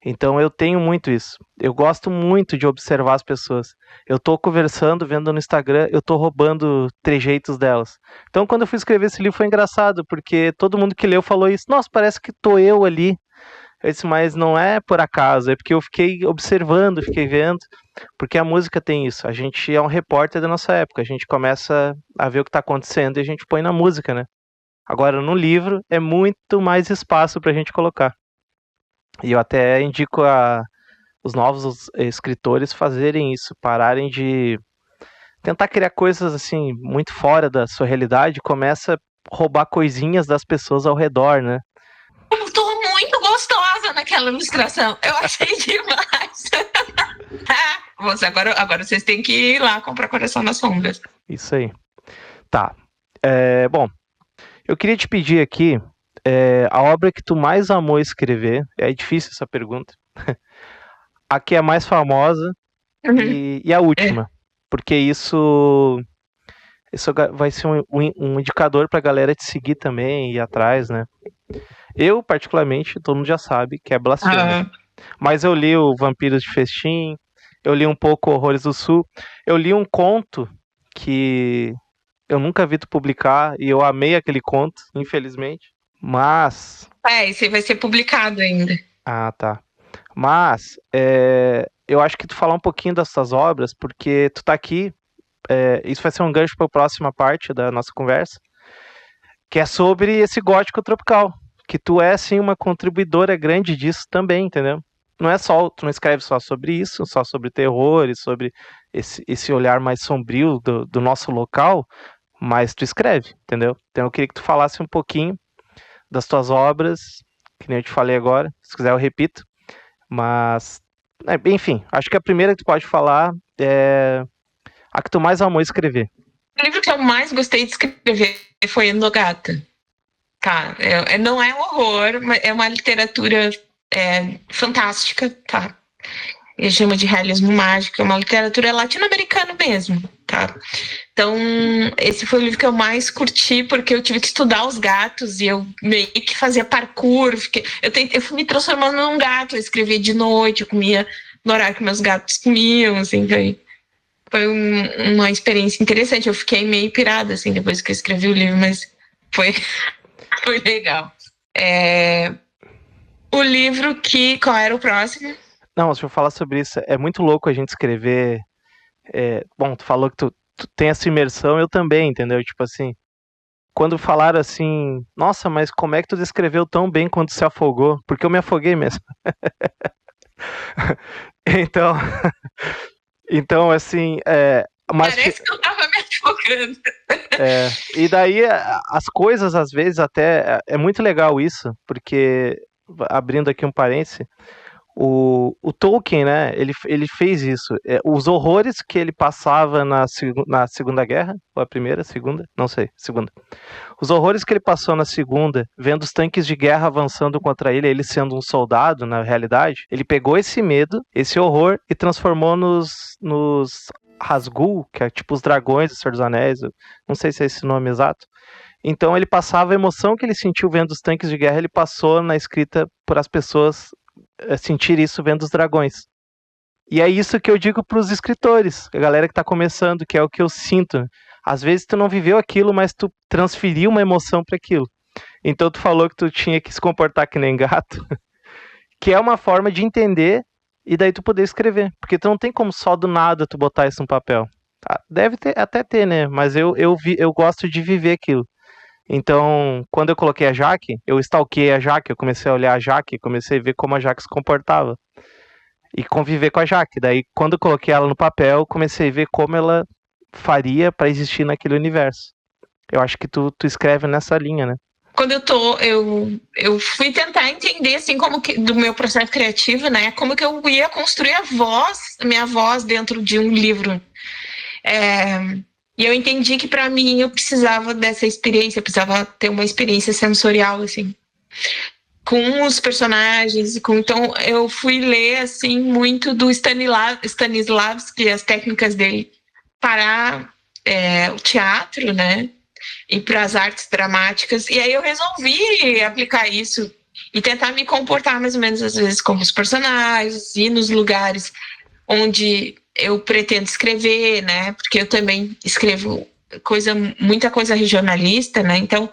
Então eu tenho muito isso. Eu gosto muito de observar as pessoas. Eu tô conversando, vendo no Instagram, eu tô roubando trejeitos delas. Então quando eu fui escrever esse livro foi engraçado, porque todo mundo que leu falou isso. Nossa, parece que tô eu ali. Eu disse, mas não é por acaso, é porque eu fiquei observando, fiquei vendo, porque a música tem isso. A gente é um repórter da nossa época, a gente começa a ver o que está acontecendo e a gente põe na música, né? Agora, no livro, é muito mais espaço para a gente colocar. E eu até indico os novos escritores fazerem isso, pararem de tentar criar coisas assim, muito fora da sua realidade, começa a roubar coisinhas das pessoas ao redor, né? Eu tô muito gostosa naquela ilustração. Eu achei demais. Agora vocês têm que ir lá comprar Coração nas Sombras. Isso aí. Tá. Bom, eu queria te pedir aqui a obra que tu mais amou escrever. É difícil essa pergunta. A que é mais famosa e a última. Porque isso vai ser um indicador pra galera te seguir também e ir atrás, né? Eu, particularmente, todo mundo já sabe que é Blasfêmia. Mas eu li o Vampiros de Festim, eu li um pouco Horrores do Sul, eu li um conto que eu nunca vi tu publicar e eu amei aquele conto, infelizmente. Mas... esse vai ser publicado ainda. Ah, tá. Mas eu acho que tu falar um pouquinho das tuas obras, porque tu tá aqui, isso vai ser um gancho para a próxima parte da nossa conversa, que é sobre esse gótico tropical, que tu é, sim, uma contribuidora grande disso também, entendeu? Não é só, tu não escreve só sobre isso, só sobre terror e sobre esse olhar mais sombrio do nosso local, mas tu escreve, entendeu? Então eu queria que tu falasse um pouquinho das tuas obras, que nem eu te falei agora, se quiser eu repito, mas, enfim, acho que a primeira que tu pode falar é a que tu mais amou escrever. O livro que eu mais gostei de escrever foi Endogata. Tá, não é um horror, mas é uma literatura fantástica, tá? Ele chama de realismo mágico, é uma literatura latino-americana mesmo, tá? Então, esse foi o livro que eu mais curti, porque eu tive que estudar os gatos e eu meio que fazia parkour. Eu fui me transformando num gato, eu escrevia de noite, eu comia no horário que meus gatos comiam, assim, foi uma experiência interessante. Eu fiquei meio pirada, assim, depois que eu escrevi o livro, mas foi legal. O livro qual era o próximo? Não, deixa eu falar sobre isso. É muito louco a gente escrever. Bom, tu falou que tu tem essa imersão, eu também, entendeu? Tipo assim, quando falaram assim, nossa, mas como é que tu descreveu tão bem quando se afogou? Porque eu me afoguei mesmo. Então, assim, parece que eu tava me afogando. E daí, as coisas, às vezes, até, é muito legal isso, porque, abrindo aqui um parêntese, O Tolkien, né, ele fez isso. Os horrores que ele passava na Segunda Guerra, ou a primeira, segunda? Não sei, segunda. Os horrores que ele passou na segunda, vendo os tanques de guerra avançando contra ele sendo um soldado, na realidade, ele pegou esse medo, esse horror, e transformou nos Hazgul, que é tipo os dragões do Senhor dos Anéis, não sei se é esse nome exato. Então ele passava a emoção que ele sentiu vendo os tanques de guerra, ele passou na escrita para as pessoas sentir isso vendo os dragões. E é isso que eu digo para os escritores, a galera que está começando, que é o que eu sinto. Às vezes tu não viveu aquilo, mas tu transferiu uma emoção para aquilo. Então tu falou que tu tinha que se comportar que nem gato, que é uma forma de entender e daí tu poder escrever. Porque tu não tem como só do nada tu botar isso no papel. Deve até ter, né? Mas eu gosto de viver aquilo. Então, quando eu coloquei a Jaque, eu stalkeei a Jaque, eu comecei a olhar a Jaque, comecei a ver como a Jaque se comportava. E conviver com a Jaque. Daí, quando eu coloquei ela no papel, comecei a ver como ela faria para existir naquele universo. Eu acho que tu escreve nessa linha, né? Quando eu fui tentar entender, assim, como que, do meu processo criativo, né? Como que eu ia construir a minha voz dentro de um livro. E eu entendi que para mim eu precisava dessa experiência, eu precisava ter uma experiência sensorial, assim, com os personagens. Então eu fui ler, assim, muito do Stanislavski, as técnicas dele para o teatro, né? E para as artes dramáticas. E aí eu resolvi aplicar isso e tentar me comportar mais ou menos às vezes como os personagens, ir nos lugares onde eu pretendo escrever, né? Porque eu também escrevo muita coisa regionalista, né? Então,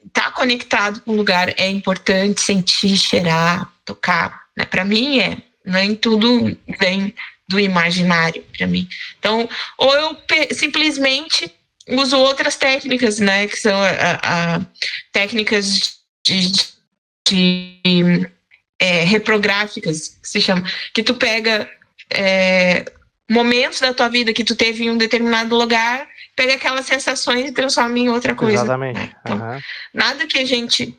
estar conectado com o lugar é importante, sentir, cheirar, tocar, né? Para mim nem tudo vem do imaginário para mim. Então, ou eu simplesmente uso outras técnicas, né? Que são técnicas de reprográficas, que se chama, que tu pega momentos da tua vida que tu teve em um determinado lugar, pega aquelas sensações e transforma em outra coisa. Exatamente. Né? Então, nada que a gente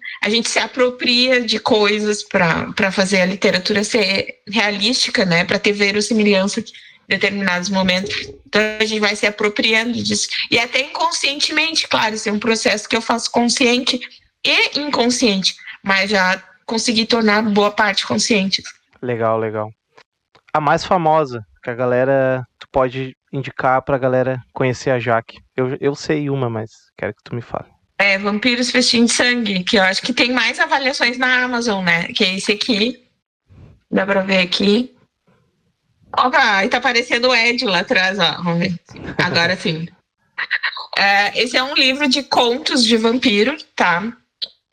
se apropria de coisas para fazer a literatura ser realística, né? Para ter verossimilhança em determinados momentos. Então a gente vai se apropriando disso. E até inconscientemente, claro, isso é um processo que eu faço consciente e inconsciente, mas já consegui tornar boa parte consciente. Legal. A mais famosa, que a galera, tu pode indicar pra galera conhecer a Jaque. Eu sei uma, mas quero que tu me fale. Vampiros Festim de Sangue, que eu acho que tem mais avaliações na Amazon, né? Que é esse aqui. Dá pra ver aqui. Opa, tá aparecendo o Ed lá atrás, ó. Vamos ver. Agora sim. Esse é um livro de contos de vampiro, tá?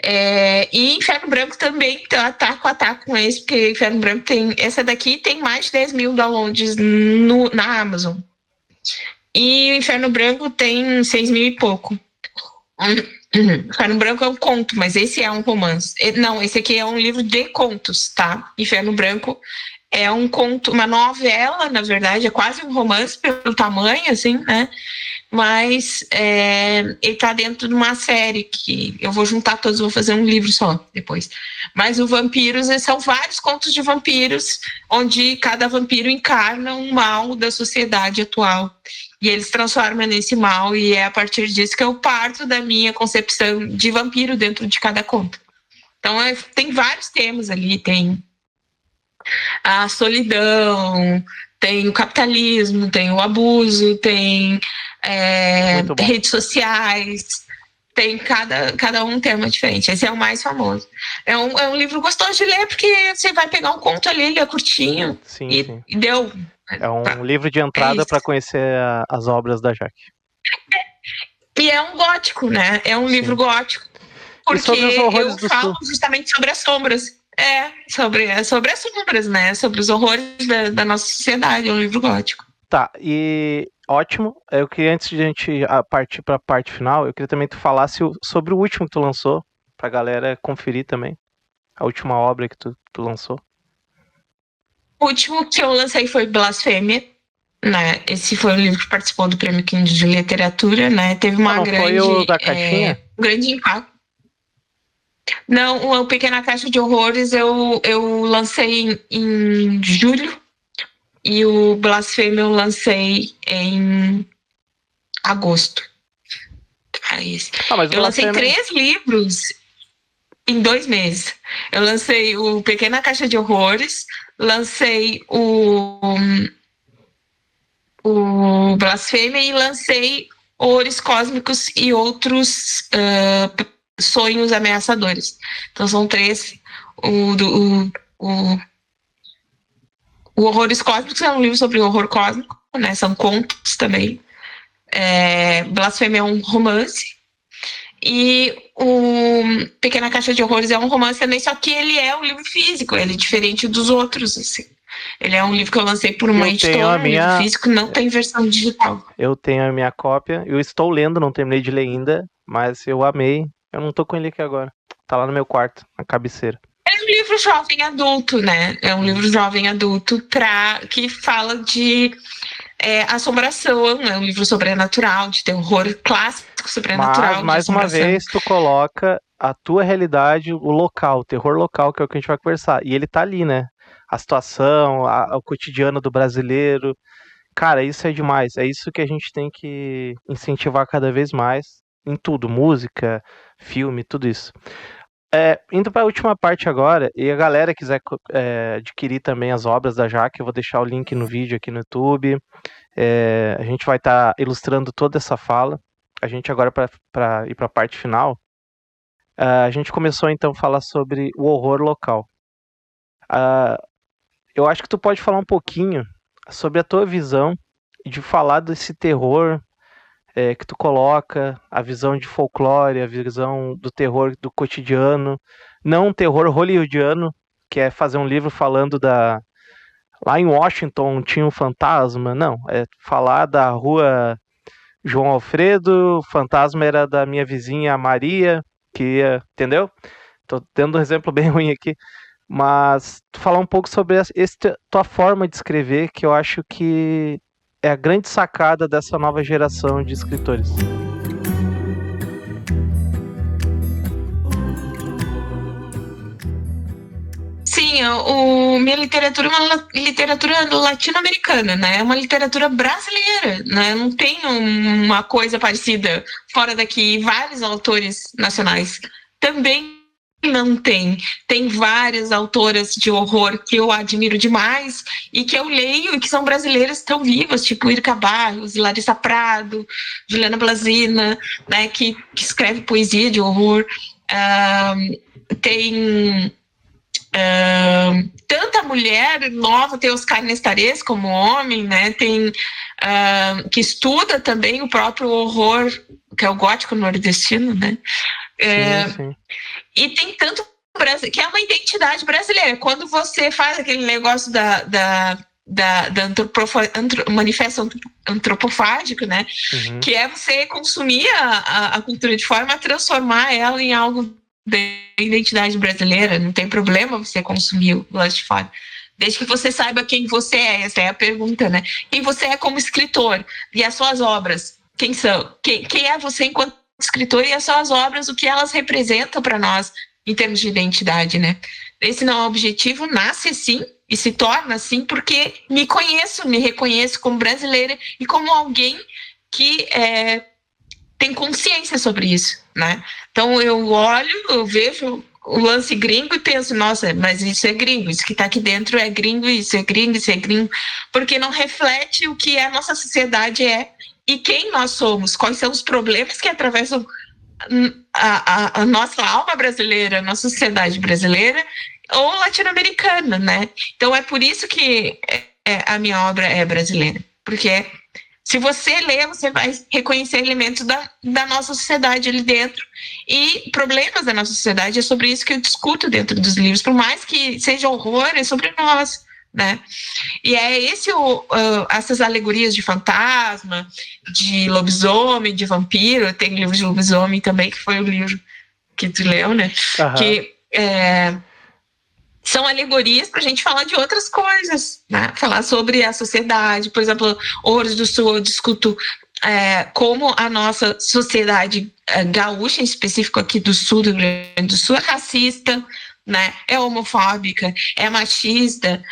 E Inferno Branco também tá com esse, porque Inferno Branco essa daqui tem mais de 10 mil downloads na Amazon. E o Inferno Branco tem 6 mil e pouco. Inferno Branco é um conto, mas esse é um romance. Não, esse aqui é um livro de contos, tá? Inferno Branco é um conto, uma novela, na verdade, é quase um romance pelo tamanho, assim, né? Mas ele tá dentro de uma série que eu vou juntar todos, vou fazer um livro só depois. Mas o Vampiros, são vários contos de vampiros, onde cada vampiro encarna um mal da sociedade atual. E eles transformam nesse mal, e é a partir disso que eu parto da minha concepção de vampiro dentro de cada conto. Então, tem vários temas ali, tem a solidão, tem o capitalismo, tem o abuso, tem redes sociais, tem cada um tema diferente. Esse é o mais famoso. É um livro gostoso de ler, porque você vai pegar um conto ali, ele é curtinho, sim. E deu. É um livro de entrada para conhecer as obras da Jaque. E é um gótico, né? É um livro gótico. Porque eu falo justamente sobre as sombras. Sobre as sombras, né? Sobre os horrores da nossa sociedade. É um livro gótico. Tá, e ótimo. Eu queria, antes de a gente partir para a parte final, eu queria também que tu falasse sobre o último que tu lançou, pra galera conferir também. A última obra que tu lançou. O último que eu lancei foi Blasfêmia, né? Esse foi o livro que participou do Prêmio Kindle de Literatura, né? Teve uma grande... Foi o da caixinha? Grande impacto. Não, o Pequena Caixa de Horrores eu lancei em julho e o Blasfêmia eu lancei em agosto. Mas eu lancei 3 livros em 2 meses. Eu lancei o Pequena Caixa de Horrores, lancei o Blasfêmia e lancei Horrores Cósmicos e Outros Sonhos Ameaçadores. Então são 3. O Horrores Cósmicos é um livro sobre o horror cósmico, né? São contos também. Blasfêmia é um romance. E o Pequena Caixa de Horrores é um romance também, só que ele é um livro físico, ele é diferente dos outros, assim. Ele é um livro que eu lancei por uma editora, um livro físico, não tem versão digital. Eu tenho a minha cópia, eu estou lendo, não terminei de ler ainda, mas eu amei. Eu não tô com ele aqui agora. Tá lá no meu quarto, na cabeceira. É um livro jovem adulto, né? É um livro jovem adulto que fala de assombração, é um livro sobrenatural, de terror clássico sobrenatural. Mas, mais uma vez, tu coloca a tua realidade, o local, o terror local, que é o que a gente vai conversar. E ele tá ali, né? A situação, o cotidiano do brasileiro. Cara, isso é demais. É isso que a gente tem que incentivar cada vez mais em tudo, música, filme, tudo isso. Indo para a última parte agora, e a galera quiser adquirir também as obras da Jaque, eu vou deixar o link no vídeo aqui no YouTube. A gente vai estar ilustrando toda essa fala. A gente agora, para ir para a parte final, a gente começou então a falar sobre o horror local. Eu acho que tu pode falar um pouquinho sobre a tua visão de falar desse terror que tu coloca, a visão de folclore, a visão do terror do cotidiano, não um terror hollywoodiano, que é fazer um livro falando lá em Washington tinha um fantasma, não, é falar da rua João Alfredo, o fantasma era da minha vizinha Maria, entendeu? Tô dando um exemplo bem ruim aqui, mas tu falar um pouco sobre tua forma de escrever, que eu acho que é a grande sacada dessa nova geração de escritores. Sim, minha literatura é uma literatura latino-americana, né? É uma literatura brasileira, né? Não tem uma coisa parecida fora daqui. Vários autores nacionais também não tem. Tem várias autoras de horror que eu admiro demais e que eu leio e que são brasileiras, estão vivas, tipo Irka Barros, Larissa Prado, Juliana Blasina, né, que escreve poesia de horror. Tem tanta mulher nova, tem Oscar Nestares como homem, né, tem que estuda também o próprio horror, que é o gótico nordestino, né? Sim. E tem tanto que é uma identidade brasileira. Quando você faz aquele negócio da manifesto antropofágico, né? Uhum. Que é você consumir a cultura de forma a transformar ela em algo da identidade brasileira. Não tem problema você consumir o lado de fora, desde que você saiba quem você é. Essa é a pergunta, né? Quem você é como escritor e as suas obras, quem são? Quem é você enquanto escritor e as suas obras, o que elas representam para nós em termos de identidade, né? Esse não é o objetivo, nasce assim e se torna assim porque me reconheço como brasileira e como alguém que tem consciência sobre isso, né? Então eu olho, eu vejo o lance gringo e penso, nossa, mas isso é gringo, isso que está aqui dentro é gringo, isso é gringo, porque não reflete o que a nossa sociedade é e quem nós somos, quais são os problemas que atravessam a nossa alma brasileira, a nossa sociedade brasileira ou latino-americana, né? Então é por isso que a minha obra é brasileira, porque se você ler, você vai reconhecer elementos da nossa sociedade ali dentro e problemas da nossa sociedade. É sobre isso que eu discuto dentro dos livros, por mais que seja horror, é sobre nós, né? E é essas alegorias de fantasma, de lobisomem, de vampiro. Tem livro de lobisomem também, que foi o livro que tu leu, né? Uhum. Que são alegorias para a gente falar de outras coisas, né? Falar sobre a sociedade, por exemplo, Horrores do Sul, eu discuto como a nossa sociedade gaúcha, em específico aqui do sul do Rio Grande do Sul, é racista, né? É homofóbica, é machista,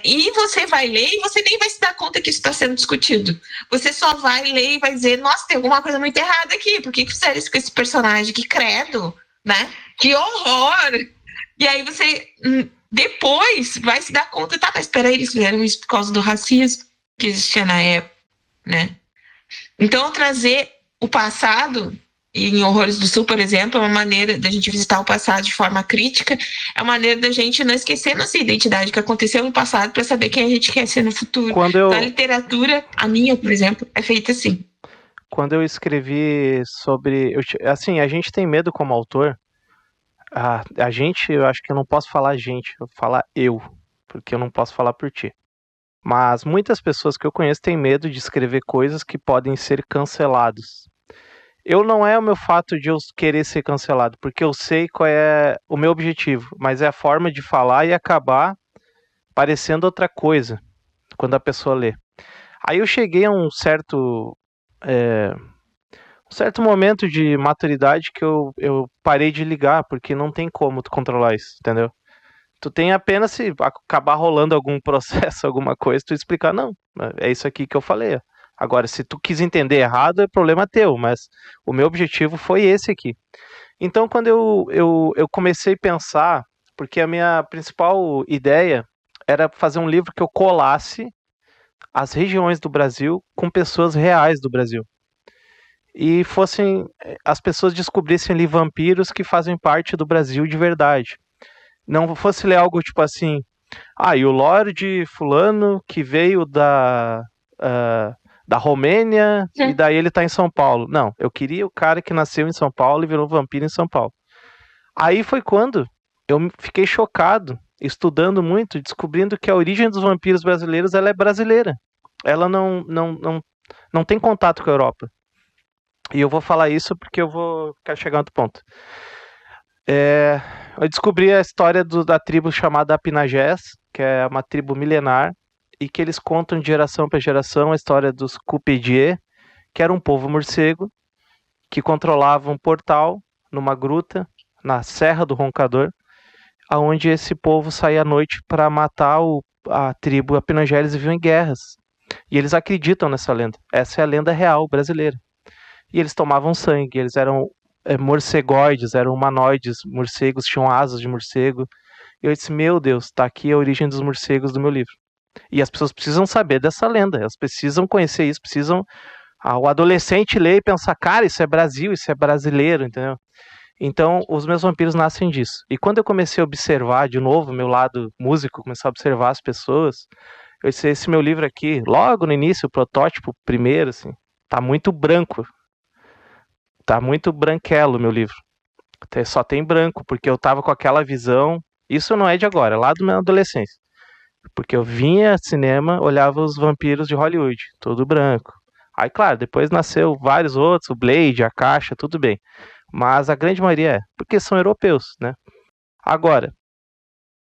e você vai ler e você nem vai se dar conta que isso está sendo discutido. Você só vai ler e vai dizer, nossa, tem alguma coisa muito errada aqui, por que fizeram isso com esse personagem? Que credo, né? Que horror! E aí você depois vai se dar conta, tá, mas peraí, eles fizeram isso por causa do racismo que existia na época, né? Então, trazer o passado, em Horrores do Sul, por exemplo, é uma maneira da gente visitar o passado de forma crítica, é uma maneira da gente não esquecer nossa identidade, que aconteceu no passado, para saber quem a gente quer ser no futuro. Então, a literatura, a minha, por exemplo, é feita assim. Quando eu escrevi sobre... assim, a gente tem medo como autor. A gente, eu acho que eu não posso falar a gente, eu vou falar eu, porque eu não posso falar por ti. Mas muitas pessoas que eu conheço têm medo de escrever coisas que podem ser cancelados. Eu não é o meu fato de eu querer ser cancelado, porque eu sei qual é o meu objetivo, mas é a forma de falar e acabar parecendo outra coisa quando a pessoa lê. Aí eu cheguei a um certo momento de maturidade que eu parei de ligar, porque não tem como tu controlar isso, entendeu? Tu tem apenas, se acabar rolando algum processo, alguma coisa, tu explicar, não, é isso aqui que eu falei. Agora, se tu quis entender errado, é problema teu, mas o meu objetivo foi esse aqui. Então, quando eu comecei a pensar, porque a minha principal ideia era fazer um livro que eu colasse as regiões do Brasil com pessoas reais do Brasil. E as pessoas descobrissem ali vampiros que fazem parte do Brasil de verdade. Não fosse ler algo tipo assim, e o Lorde fulano que veio da Romênia e daí ele tá em São Paulo. Não, eu queria o cara que nasceu em São Paulo e virou vampiro em São Paulo. Aí foi quando eu fiquei chocado, estudando muito, descobrindo que a origem dos vampiros brasileiros ela é brasileira. Ela não tem contato com a Europa. E eu vou falar isso porque quero chegar a outro ponto. Eu descobri a história da tribo chamada Apinagés, que é uma tribo milenar, e que eles contam de geração para geração a história dos Cupedier, que era um povo morcego, que controlava um portal numa gruta, na Serra do Roncador, onde esse povo saía à noite para matar a tribo Apinagés, eles viviam em guerras. E eles acreditam nessa lenda. Essa é a lenda real brasileira. E eles tomavam sangue, eles eram morcegoides, eram humanoides, morcegos, tinham asas de morcego. E eu disse, meu Deus, tá aqui a origem dos morcegos do meu livro. E as pessoas precisam saber dessa lenda, elas precisam conhecer isso, o adolescente ler e pensar, cara, isso é Brasil, isso é brasileiro, entendeu? Então, os meus vampiros nascem disso. E quando eu comecei a observar, de novo, meu lado músico, começar a observar as pessoas, eu disse, esse meu livro aqui, logo no início, o protótipo primeiro, assim, tá muito branco. Tá muito branquelo o meu livro. Só tem branco, porque eu tava com aquela visão. Isso não é de agora, é lá da minha adolescência. Porque eu vinha cinema, olhava os vampiros de Hollywood, tudo branco. Aí, claro, depois nasceu vários outros, o Blade, a Caixa, tudo bem. Mas a grande maioria porque são europeus, né? Agora,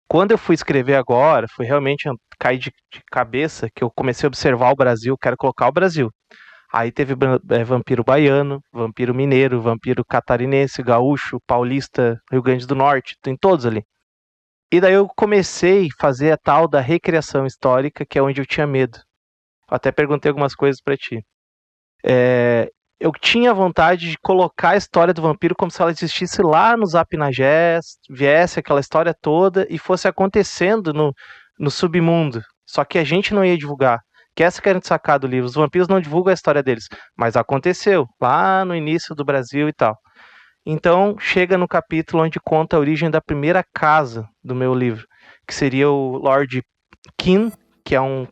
quando eu fui escrever agora, foi realmente cair de cabeça que eu comecei a observar o Brasil, quero colocar o Brasil. Aí teve vampiro baiano, vampiro mineiro, vampiro catarinense, gaúcho, paulista, Rio Grande do Norte, tem todos ali. E daí eu comecei a fazer a tal da recriação histórica, que é onde eu tinha medo. Eu até perguntei algumas coisas pra ti. Eu tinha vontade de colocar a história do vampiro como se ela existisse lá nos Apinagés, viesse aquela história toda e fosse acontecendo no submundo. Só que a gente não ia divulgar. Que essa que a gente sacar do livro. Os vampiros não divulgam a história deles, mas aconteceu lá no início do Brasil e tal. Então, chega no capítulo onde conta a origem da primeira casa do meu livro, que seria o Lord Kin, que é um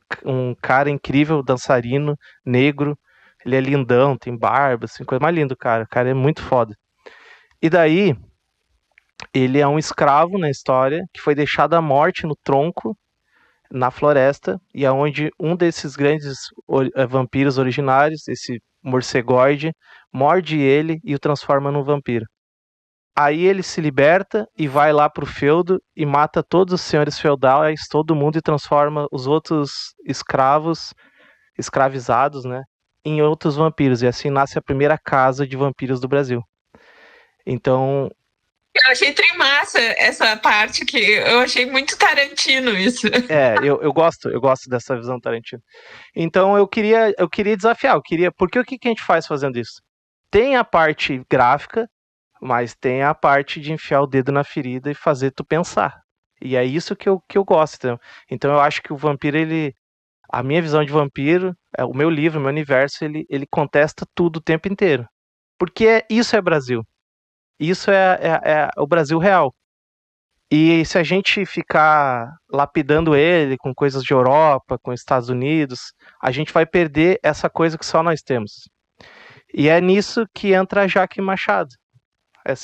cara incrível, dançarino, negro. Ele é lindão, tem barba, assim, coisa mais linda, cara. O cara é muito foda. E daí, ele é um escravo na história, que foi deixado à morte no tronco, na floresta, e aonde um desses grandes vampiros originários, esse morcegoide, morde ele e o transforma num vampiro. Aí ele se liberta e vai lá pro feudo e mata todos os senhores feudais, todo mundo, e transforma os outros escravizados, né, em outros vampiros, e assim nasce a primeira casa de vampiros do Brasil. Então, Eu achei trimassa essa parte, que eu achei muito Tarantino isso. eu gosto dessa visão Tarantino. Então eu queria desafiar, porque o que a gente faz fazendo isso? Tem a parte gráfica, mas tem a parte de enfiar o dedo na ferida e fazer tu pensar. E é isso que eu gosto, entendeu? Então eu acho que o vampiro, a minha visão de vampiro, o meu livro, o meu universo, ele contesta tudo o tempo inteiro. Porque isso é Brasil. Isso é o Brasil real. E se a gente ficar lapidando ele com coisas de Europa, com Estados Unidos, a gente vai perder essa coisa que só nós temos. E é nisso que entra a Jaque Machado,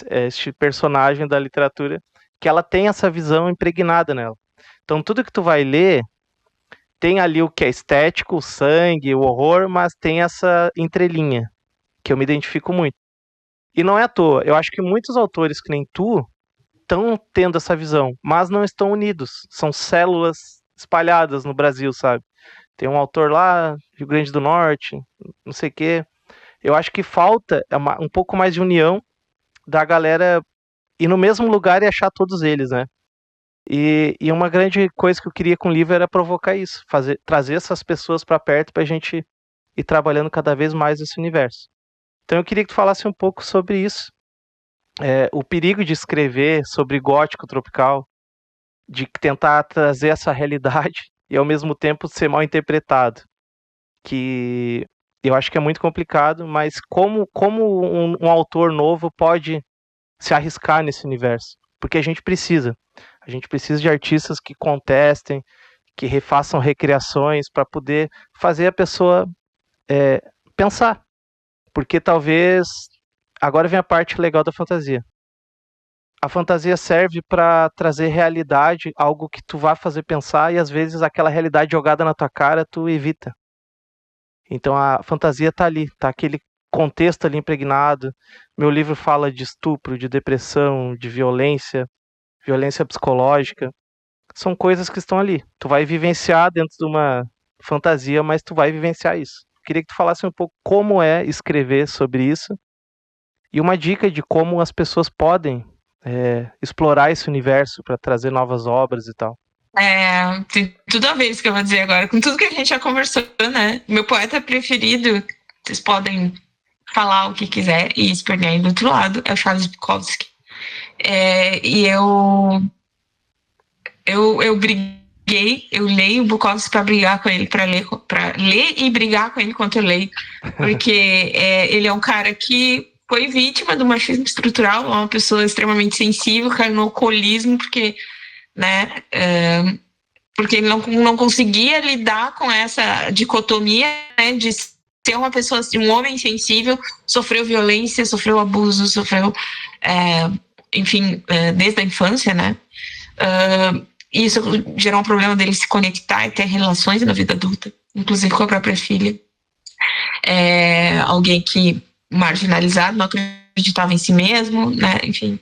este personagem da literatura, que ela tem essa visão impregnada nela. Então tudo que tu vai ler tem ali o que é estético, o sangue, o horror, mas tem essa entrelinha, que eu me identifico muito. E não é à toa, eu acho que muitos autores que nem tu estão tendo essa visão, mas não estão unidos. São células espalhadas no Brasil, sabe? Tem um autor lá, Rio Grande do Norte, não sei o quê. Eu acho que falta um pouco mais de união da galera ir no mesmo lugar e achar todos eles, né? E uma grande coisa que eu queria com o livro era provocar isso, trazer essas pessoas para perto para a gente ir trabalhando cada vez mais esse universo. Então eu queria que tu falasse um pouco sobre isso. O perigo de escrever sobre gótico tropical, de tentar trazer essa realidade e ao mesmo tempo ser mal interpretado, que eu acho que é muito complicado, mas como um autor novo pode se arriscar nesse universo? Porque a gente precisa de artistas que contestem, que refaçam recriações para poder fazer a pessoa pensar, porque talvez agora vem a parte legal da fantasia. A fantasia serve para trazer realidade, algo que tu vai fazer pensar, e às vezes aquela realidade jogada na tua cara tu evita. Então a fantasia tá ali, tá aquele contexto ali impregnado. Meu livro fala de estupro, de depressão, de violência psicológica. São coisas que estão ali. Tu vai vivenciar dentro de uma fantasia, mas tu vai vivenciar isso. Queria que tu falasse um pouco como é escrever sobre isso e uma dica de como as pessoas podem explorar esse universo para trazer novas obras e tal. Tem tudo a ver isso que eu vou dizer agora, com tudo que a gente já conversou, né? Meu poeta preferido, vocês podem falar o que quiser e espernear aí do outro lado, é o Charles Bukowski. E eu briguei, eu leio o Bukowski para brigar com ele, para ler e brigar com ele enquanto eu leio, porque ele é um cara que foi vítima do machismo estrutural, uma pessoa extremamente sensível, caiu no alcoolismo, porque, né, porque ele não conseguia lidar com essa dicotomia, né, de ser uma pessoa, um homem sensível, sofreu violência, sofreu abuso, sofreu, enfim, desde a infância, né, isso gerou um problema dele se conectar e ter relações na vida adulta, inclusive com a própria filha. Alguém que marginalizado, não acreditava em si mesmo, né? Enfim,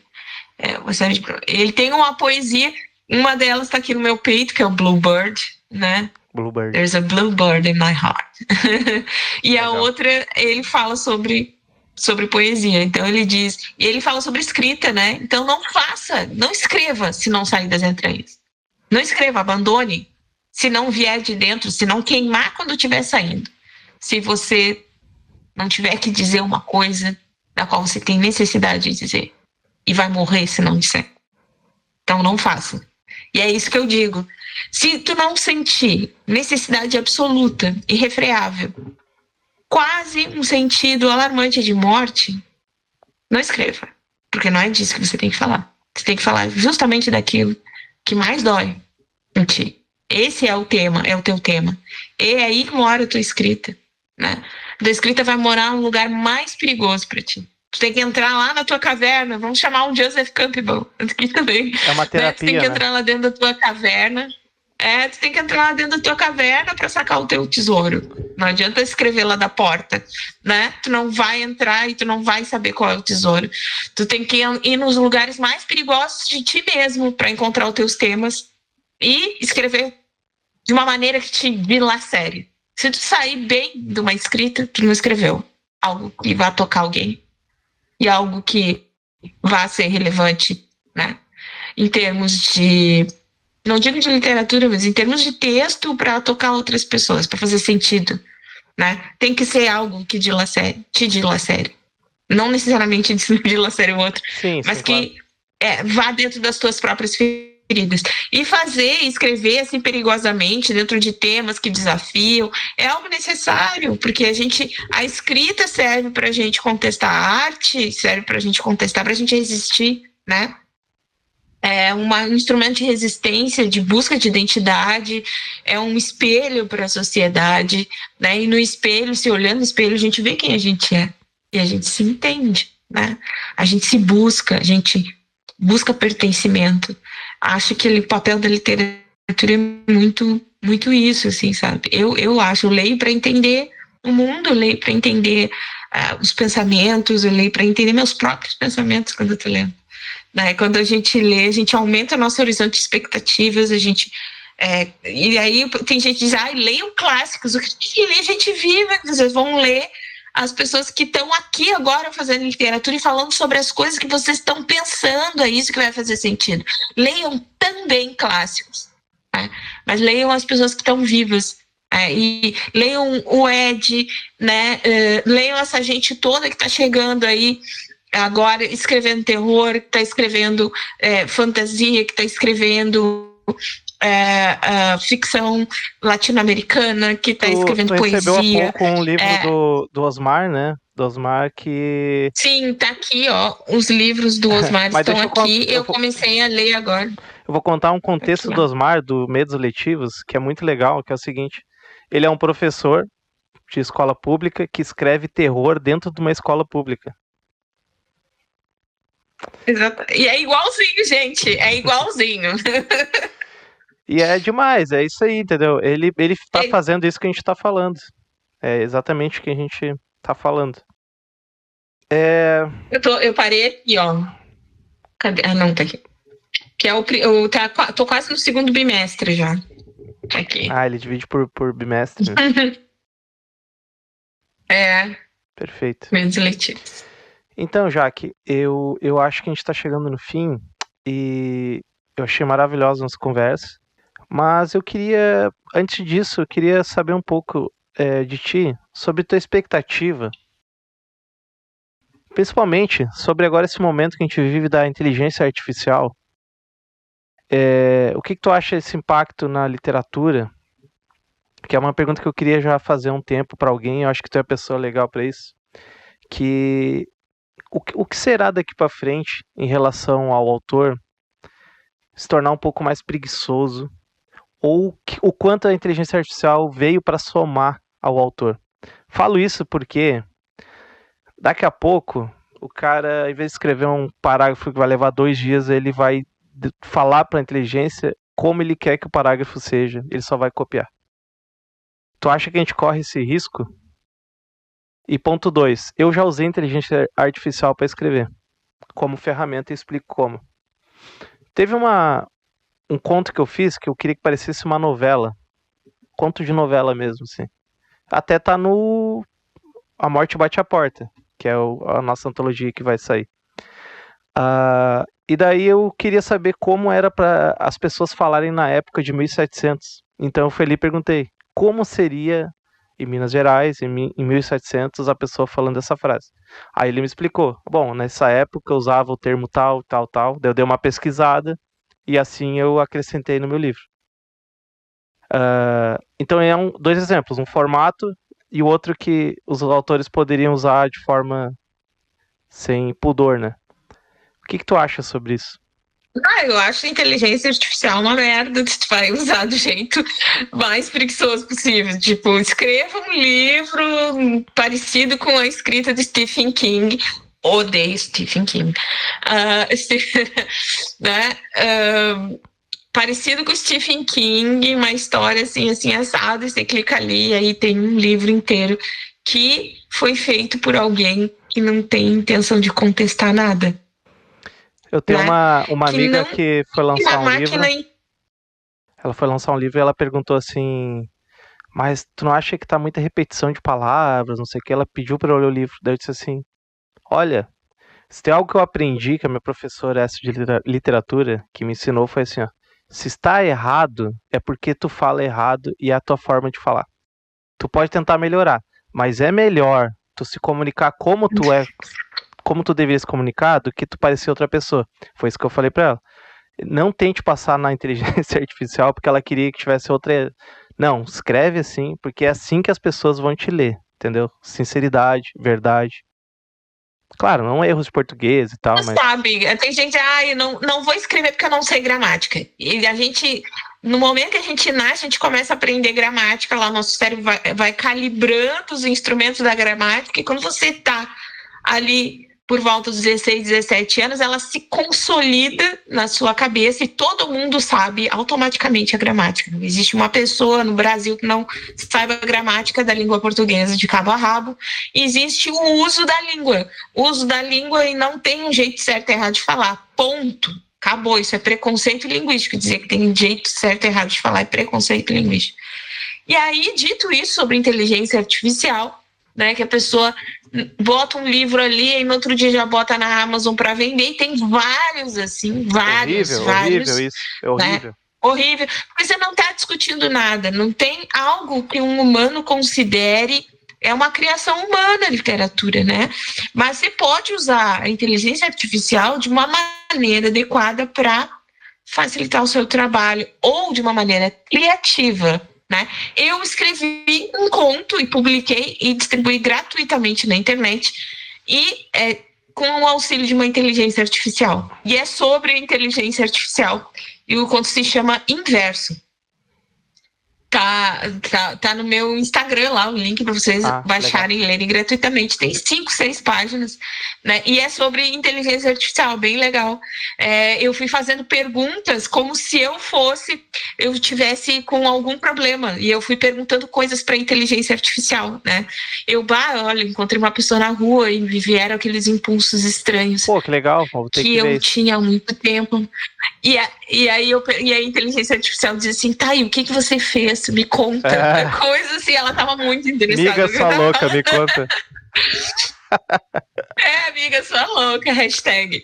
uma série de... Ele tem uma poesia, uma delas está aqui no meu peito, que é o Bluebird, né? Bluebird. There's a bluebird in my heart. E legal. A outra, ele fala sobre poesia, então ele diz, e ele fala sobre escrita, né? Então não escreva se não sair das entranhas. Não escreva, abandone, se não vier de dentro, se não queimar quando estiver saindo. Se você não tiver que dizer uma coisa da qual você tem necessidade de dizer e vai morrer se não disser. Então não faça. E é isso que eu digo. Se tu não sentir necessidade absoluta, irrefreável, quase um sentido alarmante de morte, não escreva. Porque não é disso que você tem que falar. Você tem que falar justamente daquilo que mais dói em ti. Esse é o tema, é o teu tema. E é aí que mora a tua escrita, né? A tua escrita vai morar no lugar mais perigoso para ti. Tu tem que entrar lá na tua caverna, vamos chamar um Joseph Campbell aqui também. É uma terapia, né? Tu tem que entrar lá dentro da tua caverna. Tu tem que entrar lá dentro da tua caverna para sacar o teu tesouro. Não adianta escrever lá da porta, né? Tu não vai entrar e tu não vai saber qual é o tesouro. Tu tem que ir nos lugares mais perigosos de ti mesmo para encontrar os teus temas e escrever de uma maneira que te dilacere, Se tu sair bem de uma escrita, tu não escreveu algo que vá tocar alguém. E algo que vá ser relevante, né? Em termos de... Não digo de literatura, mas em termos de texto para tocar outras pessoas, para fazer sentido, né? Tem que ser algo que te dilacere. Não necessariamente dilacere o outro, Sim, mas sim, que vá dentro das tuas próprias feridas. E escrever assim perigosamente dentro de temas que desafiam é algo necessário, porque a escrita serve para a gente contestar a arte, serve para a gente contestar, para a gente resistir, né? É um instrumento de resistência, de busca de identidade, é um espelho para a sociedade, né? E no espelho, se olhando no espelho, a gente vê quem a gente é e a gente se entende, né? A gente se busca, a gente busca pertencimento. Acho que o papel da literatura é muito, muito isso, assim, sabe? Eu acho, eu leio para entender o mundo, eu leio para entender os pensamentos, eu leio para entender meus próprios pensamentos quando eu tô lendo. Né? Quando a gente lê, a gente aumenta o nosso horizonte de expectativas, a gente... e aí tem gente que diz, leiam clássicos, o que lê gente viva, vocês vão ler as pessoas que estão aqui agora fazendo literatura e falando sobre as coisas que vocês estão pensando, é isso que vai fazer sentido. Leiam também clássicos, né? Mas leiam as pessoas que estão vivas, e leiam o Ed, né? Leiam essa gente toda que está chegando aí agora escrevendo terror, que está escrevendo fantasia, que está escrevendo ficção latino-americana, que está escrevendo poesia. Tu recebeu há pouco um livro do Osmar, né? Do Osmar que... Sim, tá aqui, ó. Os livros do Osmar estão aqui. Eu comecei a ler agora. Eu vou contar um contexto do Osmar, do Medos Letivos, que é muito legal, que é o seguinte. Ele é um professor de escola pública que escreve terror dentro de uma escola pública. Exato. E é igualzinho, gente. É igualzinho. E é demais, é isso aí, entendeu? Ele tá fazendo isso que a gente tá falando. É exatamente o que a gente tá falando. Eu parei aqui, ó. Cadê? Não, tá aqui. Que é tô quase no segundo bimestre já. Aqui. Ele divide por bimestre. Perfeito. Menos letivos. Então, Jaque, eu acho que a gente tá chegando no fim e eu achei maravilhosa a nossa conversa. Mas antes disso, eu queria saber um pouco de ti, sobre tua expectativa. Principalmente sobre agora esse momento que a gente vive da inteligência artificial. O que tu acha desse impacto na literatura? Que é uma pergunta que eu queria já fazer há um tempo para alguém, eu acho que tu é a pessoa legal para isso. Que o que será daqui para frente em relação ao autor se tornar um pouco mais preguiçoso? Ou o quanto a inteligência artificial veio para somar ao autor? Falo isso porque daqui a pouco o cara, em vez de escrever um parágrafo que vai levar 2 dias, ele vai falar para a inteligência como ele quer que o parágrafo seja, ele só vai copiar. Tu acha que a gente corre esse risco? E ponto 2, eu já usei inteligência artificial para escrever como ferramenta e explico como. Teve um conto que eu fiz que eu queria que parecesse uma novela. Conto de novela mesmo, assim. Até tá no A Morte Bate a Porta, que é a nossa antologia que vai sair. E daí eu queria saber como era para as pessoas falarem na época de 1700. Então eu fui ali e perguntei, como seria em Minas Gerais, em 1700, a pessoa falando essa frase? Aí ele me explicou. Bom, nessa época eu usava o termo tal, tal, tal. Daí eu dei uma pesquisada e assim eu acrescentei no meu livro. Então é 2 exemplos, um formato e o outro que os autores poderiam usar de forma sem pudor, né? O que tu acha sobre isso? Eu acho a inteligência artificial uma merda, tu vai usar do jeito mais preguiçoso possível. Tipo, escreva um livro parecido com a escrita de Stephen King. Odeio Stephen King. Né? Parecido com Stephen King, uma história assim assada, e você clica ali, aí tem um livro inteiro que foi feito por alguém que não tem intenção de contestar nada. Eu tenho uma amiga que foi lançar um livro. Ela foi lançar um livro e ela perguntou assim, mas tu não acha que tá muita repetição de palavras, não sei o que? Ela pediu pra eu ler o livro, daí eu disse assim, olha, se tem algo que eu aprendi, que a minha professora essa de literatura, que me ensinou, foi assim, ó, se está errado, é porque tu fala errado e é a tua forma de falar. Tu pode tentar melhorar, mas é melhor tu se comunicar como tu é, como tu deveria se comunicar, do que tu parecer outra pessoa. Foi isso que eu falei pra ela. Não tente passar na inteligência artificial porque ela queria que tivesse outra. Não, escreve assim, porque é assim que as pessoas vão te ler, entendeu? Sinceridade, verdade. Claro, não erros de português e tal, mas. Sabe, tem gente, eu não vou escrever porque eu não sei gramática. E a gente, no momento que a gente nasce, a gente começa a aprender gramática, lá nosso cérebro vai calibrando os instrumentos da gramática, e quando você tá ali por volta dos 16, 17 anos, ela se consolida na sua cabeça e todo mundo sabe automaticamente a gramática. Não existe uma pessoa no Brasil que não saiba a gramática da língua portuguesa de cabo a rabo. Existe o uso da língua. O uso da língua e não tem um jeito certo e errado de falar. Ponto. Acabou. Isso é preconceito linguístico. Dizer que tem um jeito certo e errado de falar é preconceito linguístico. E aí, dito isso sobre inteligência artificial, né, que a pessoa bota um livro ali e no outro dia já bota na Amazon para vender, e tem vários assim, vários. Horrível isso, é horrível. Né? Horrível, porque você não está discutindo nada, não tem algo que um humano considere, é uma criação humana a literatura, né? Mas você pode usar a inteligência artificial de uma maneira adequada para facilitar o seu trabalho, ou de uma maneira criativa, né? Eu escrevi um conto e publiquei e distribuí gratuitamente na internet e com o auxílio de uma inteligência artificial. E é sobre inteligência artificial. E o conto se chama Inverso. Tá no meu Instagram lá, o link para vocês baixarem e lerem gratuitamente. Tem 5, 6 páginas, né? E é sobre inteligência artificial, bem legal. Eu fui fazendo perguntas como se eu tivesse com algum problema, e eu fui perguntando coisas para inteligência artificial, né? Olha, encontrei uma pessoa na rua e me vieram aqueles impulsos estranhos. Pô, que legal, vou ter que ver eu tinha há muito tempo. E aí a inteligência artificial diz assim, tá, e o que você fez? Me conta. Coisa assim, ela tava muito interessada. Amiga sua louca, me conta. Amiga sua louca, hashtag.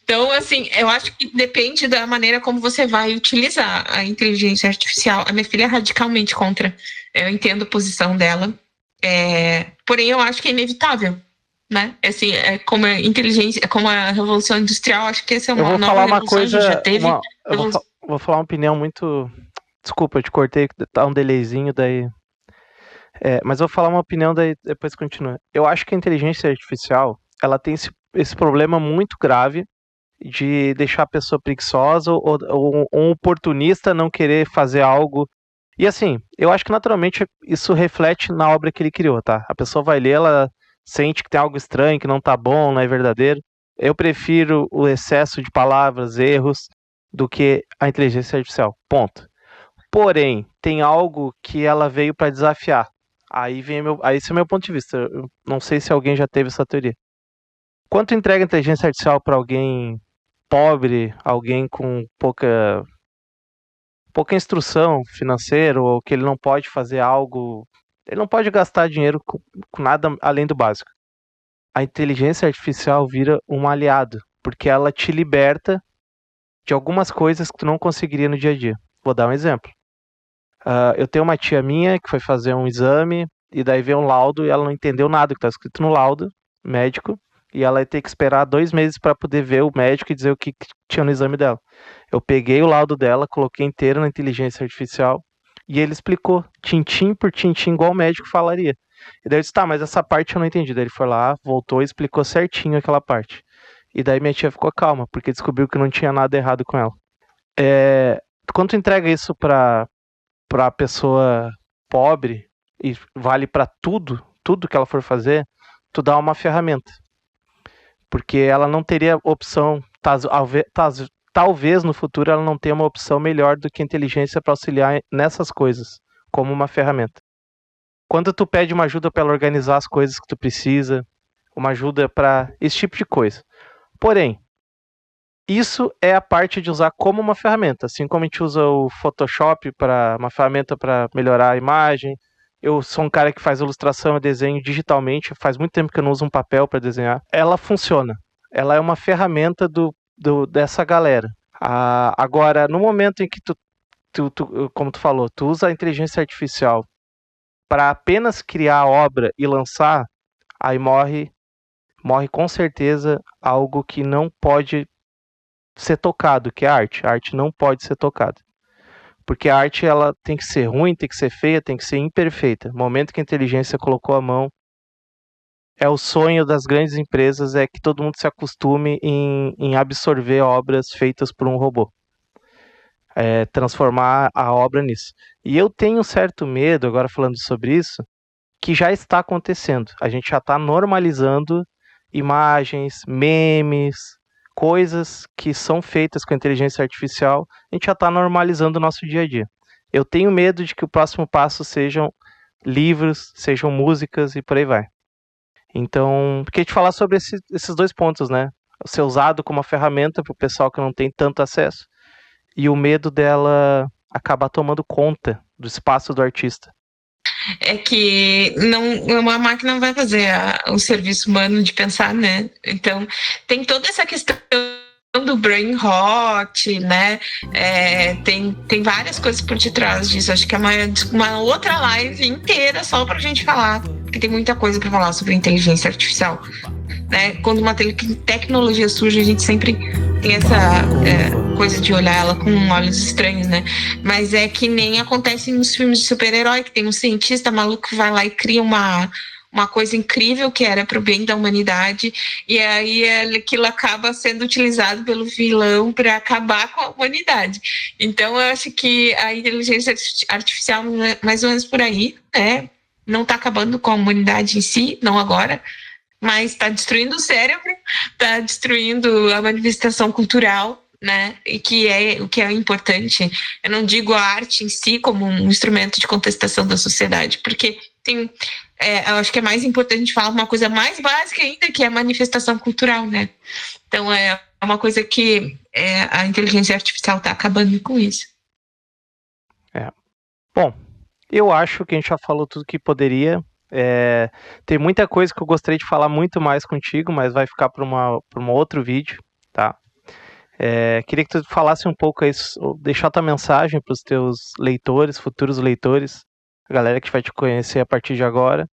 Então, assim, eu acho que depende da maneira como você vai utilizar a inteligência artificial. A minha filha é radicalmente contra. Eu entendo a posição dela. Porém, eu acho que é inevitável. Né? Assim, como a inteligência, como a revolução industrial, acho que essa é uma nova revolução, a gente já teve. Vou falar uma opinião muito. Desculpa, eu te cortei, tá um delayzinho daí. Mas eu vou falar uma opinião, daí depois continua. Eu acho que a inteligência artificial, ela tem esse problema muito grave de deixar a pessoa preguiçosa ou um oportunista não querer fazer algo. E assim, eu acho que naturalmente isso reflete na obra que ele criou, tá? A pessoa vai ler, ela sente que tem algo estranho, que não tá bom, não é verdadeiro. Eu prefiro o excesso de palavras, erros, do que a inteligência artificial. Ponto. Porém, tem algo que ela veio para desafiar. Aí esse é o meu ponto de vista. Eu não sei se alguém já teve essa teoria. Quando tu entrega a inteligência artificial para alguém pobre, alguém com pouca instrução financeira, ou que ele não pode fazer algo, ele não pode gastar dinheiro com nada além do básico. A inteligência artificial vira um aliado, porque ela te liberta de algumas coisas que tu não conseguiria no dia a dia. Vou dar um exemplo. Eu tenho uma tia minha que foi fazer um exame, e daí veio um laudo, e ela não entendeu nada que está escrito no laudo médico, e ela ia ter que esperar 2 meses para poder ver o médico e dizer o que tinha no exame dela. Eu peguei o laudo dela, coloquei inteiro na inteligência artificial, e ele explicou, tintim por tintim, igual o médico falaria. E daí eu disse, tá, mas essa parte eu não entendi. Daí ele foi lá, voltou e explicou certinho aquela parte. E daí minha tia ficou calma, porque descobriu que não tinha nada errado com ela. Quando tu entrega isso pra pessoa pobre, e vale pra tudo que ela for fazer, tu dá uma ferramenta. Porque ela não teria opção, talvez no futuro ela não tenha uma opção melhor do que a inteligência para auxiliar nessas coisas, como uma ferramenta. Quando tu pede uma ajuda para ela organizar as coisas que tu precisa, uma ajuda para esse tipo de coisa. Porém, Isso é a parte de usar como uma ferramenta, assim como a gente usa o Photoshop para uma ferramenta para melhorar a imagem. Eu sou um cara que faz ilustração e desenho digitalmente, faz muito tempo que eu não uso um papel para desenhar. Ela funciona, ela é uma ferramenta dessa galera. Agora, no momento em que como tu falou, tu usa a inteligência artificial para apenas criar a obra e lançar, aí morre com certeza algo que não pode ser tocado, que é a arte. A arte não pode ser tocada. Porque a arte ela tem que ser ruim, tem que ser feia, tem que ser imperfeita. No momento que a inteligência colocou a mão, é o sonho das grandes empresas é que todo mundo se acostume em absorver obras feitas por um robô. Transformar a obra nisso. E eu tenho um certo medo, agora falando sobre isso, que já está acontecendo. A gente já está normalizando imagens, memes, coisas que são feitas com a inteligência artificial, a gente já está normalizando o nosso dia a dia. Eu tenho medo de que o próximo passo sejam livros, sejam músicas e por aí vai. Então, queria te falar sobre esses dois pontos, né? Ser usado como uma ferramenta para o pessoal que não tem tanto acesso e o medo dela acabar tomando conta do espaço do artista. É que uma máquina não vai fazer o serviço humano de pensar, né? Então, tem toda essa questão do brain rot, né? Tem várias coisas por detrás disso. Acho que é uma outra live inteira só pra gente falar, porque tem muita coisa pra falar sobre inteligência artificial. Né? Quando uma tecnologia surge, a gente sempre tem essa coisa de olhar ela com olhos estranhos, né? Mas é que nem acontece nos filmes de super-herói, que tem um cientista maluco que vai lá e cria uma coisa incrível que era para o bem da humanidade, e aí aquilo acaba sendo utilizado pelo vilão para acabar com a humanidade. Então, eu acho que a inteligência artificial, mais ou menos por aí, né? Não está acabando com a humanidade em si, não agora, mas está destruindo o cérebro, está destruindo a manifestação cultural, né? E o que é importante. Eu não digo a arte em si como um instrumento de contestação da sociedade, porque eu acho que é mais importante falar uma coisa mais básica ainda, que é a manifestação cultural, né? Então é uma coisa que a inteligência artificial está acabando com isso. Bom, eu acho que a gente já falou tudo que poderia. Tem muita coisa que eu gostaria de falar muito mais contigo, mas vai ficar para um outro vídeo, tá? Queria que tu falasse um pouco aí, deixar tua mensagem para os teus leitores, futuros leitores, a galera que vai te conhecer a partir de agora,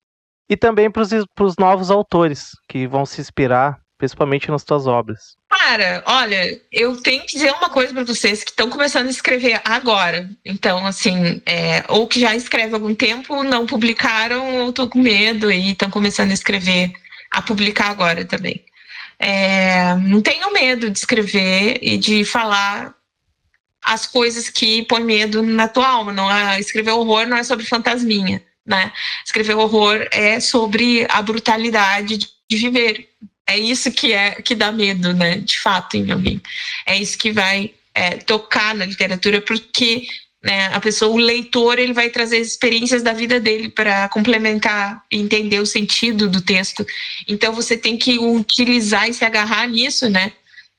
e também para os novos autores que vão se inspirar, principalmente nas tuas obras. Cara, olha, eu tenho que dizer uma coisa para vocês que estão começando a escrever agora. Então, assim, ou que já escrevem há algum tempo, não publicaram, ou estão com medo e estão começando a publicar agora também. Não tenham medo de escrever e de falar as coisas que põem medo na tua alma. Escrever horror não é sobre fantasminha, né? Escrever horror é sobre a brutalidade de viver. É isso que dá medo, né? De fato, em alguém. É isso que vai tocar na literatura, porque né, o leitor, ele vai trazer as experiências da vida dele para complementar e entender o sentido do texto. Então, você tem que utilizar e se agarrar nisso, né?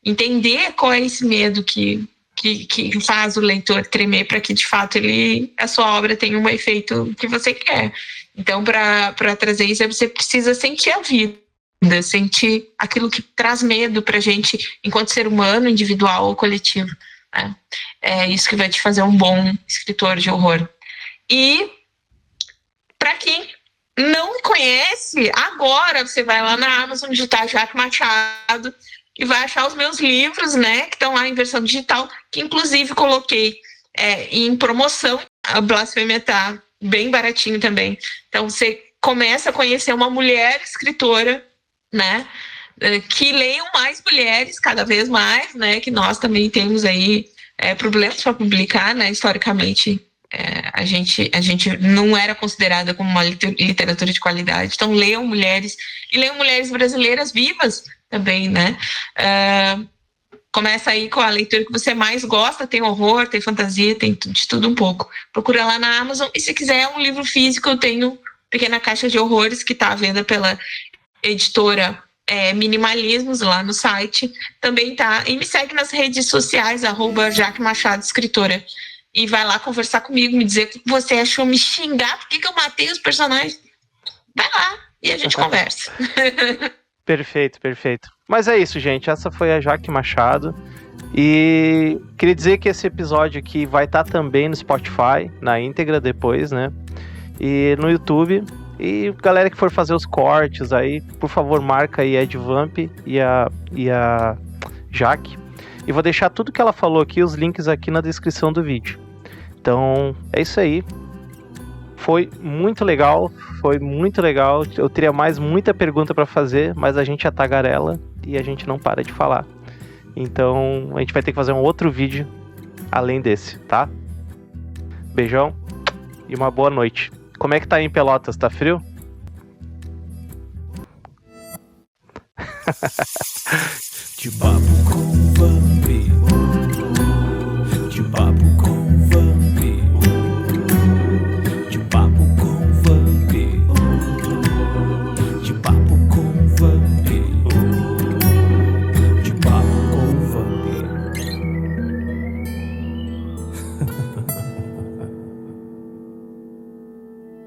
Entender qual é esse medo que faz o leitor tremer para que, de fato, a sua obra tenha um efeito que você quer. Então, para trazer isso, você precisa sentir a vida, sentir aquilo que traz medo pra gente enquanto ser humano, individual ou coletivo, né? É isso que vai te fazer um bom escritor de horror. E para quem não me conhece, agora você vai lá na Amazon digitar Jaque Machado e vai achar os meus livros, né, que estão lá em versão digital, que inclusive coloquei em promoção. A Blasfêmia tá bem baratinho também. Então você começa a conhecer uma mulher escritora, né, que leiam mais mulheres cada vez mais, né, que nós também temos aí problemas para publicar, né, historicamente a gente não era considerada como uma literatura de qualidade. Então leiam mulheres, e leiam mulheres brasileiras vivas também, né. Começa aí com a leitura que você mais gosta, tem horror, tem fantasia, tem de tudo um pouco. Procura lá na Amazon, e se quiser um livro físico, eu tenho Pequena Caixa de Horrores, que está à venda pela editora Minimalismos lá no site. Também tá. E me segue nas redes sociais, @Jaque Machado Escritora. E vai lá conversar comigo, me dizer o que você achou, me xingar, por que eu matei os personagens. Vai lá e a gente conversa. Perfeito. Mas é isso, gente. Essa foi a Jaque Machado. E queria dizer que esse episódio aqui vai estar também no Spotify, na íntegra depois, né? E no YouTube. E galera que for fazer os cortes aí, por favor, marca aí a Edvamp e a Jaque. E vou deixar tudo que ela falou aqui, os links aqui na descrição do vídeo. Então, é isso aí. Foi muito legal. Eu teria muita pergunta para fazer, mas a gente é tagarela e a gente não para de falar. Então, a gente vai ter que fazer um outro vídeo além desse, tá? Beijão e uma boa noite. Como é que tá aí em Pelotas? Tá frio? De papo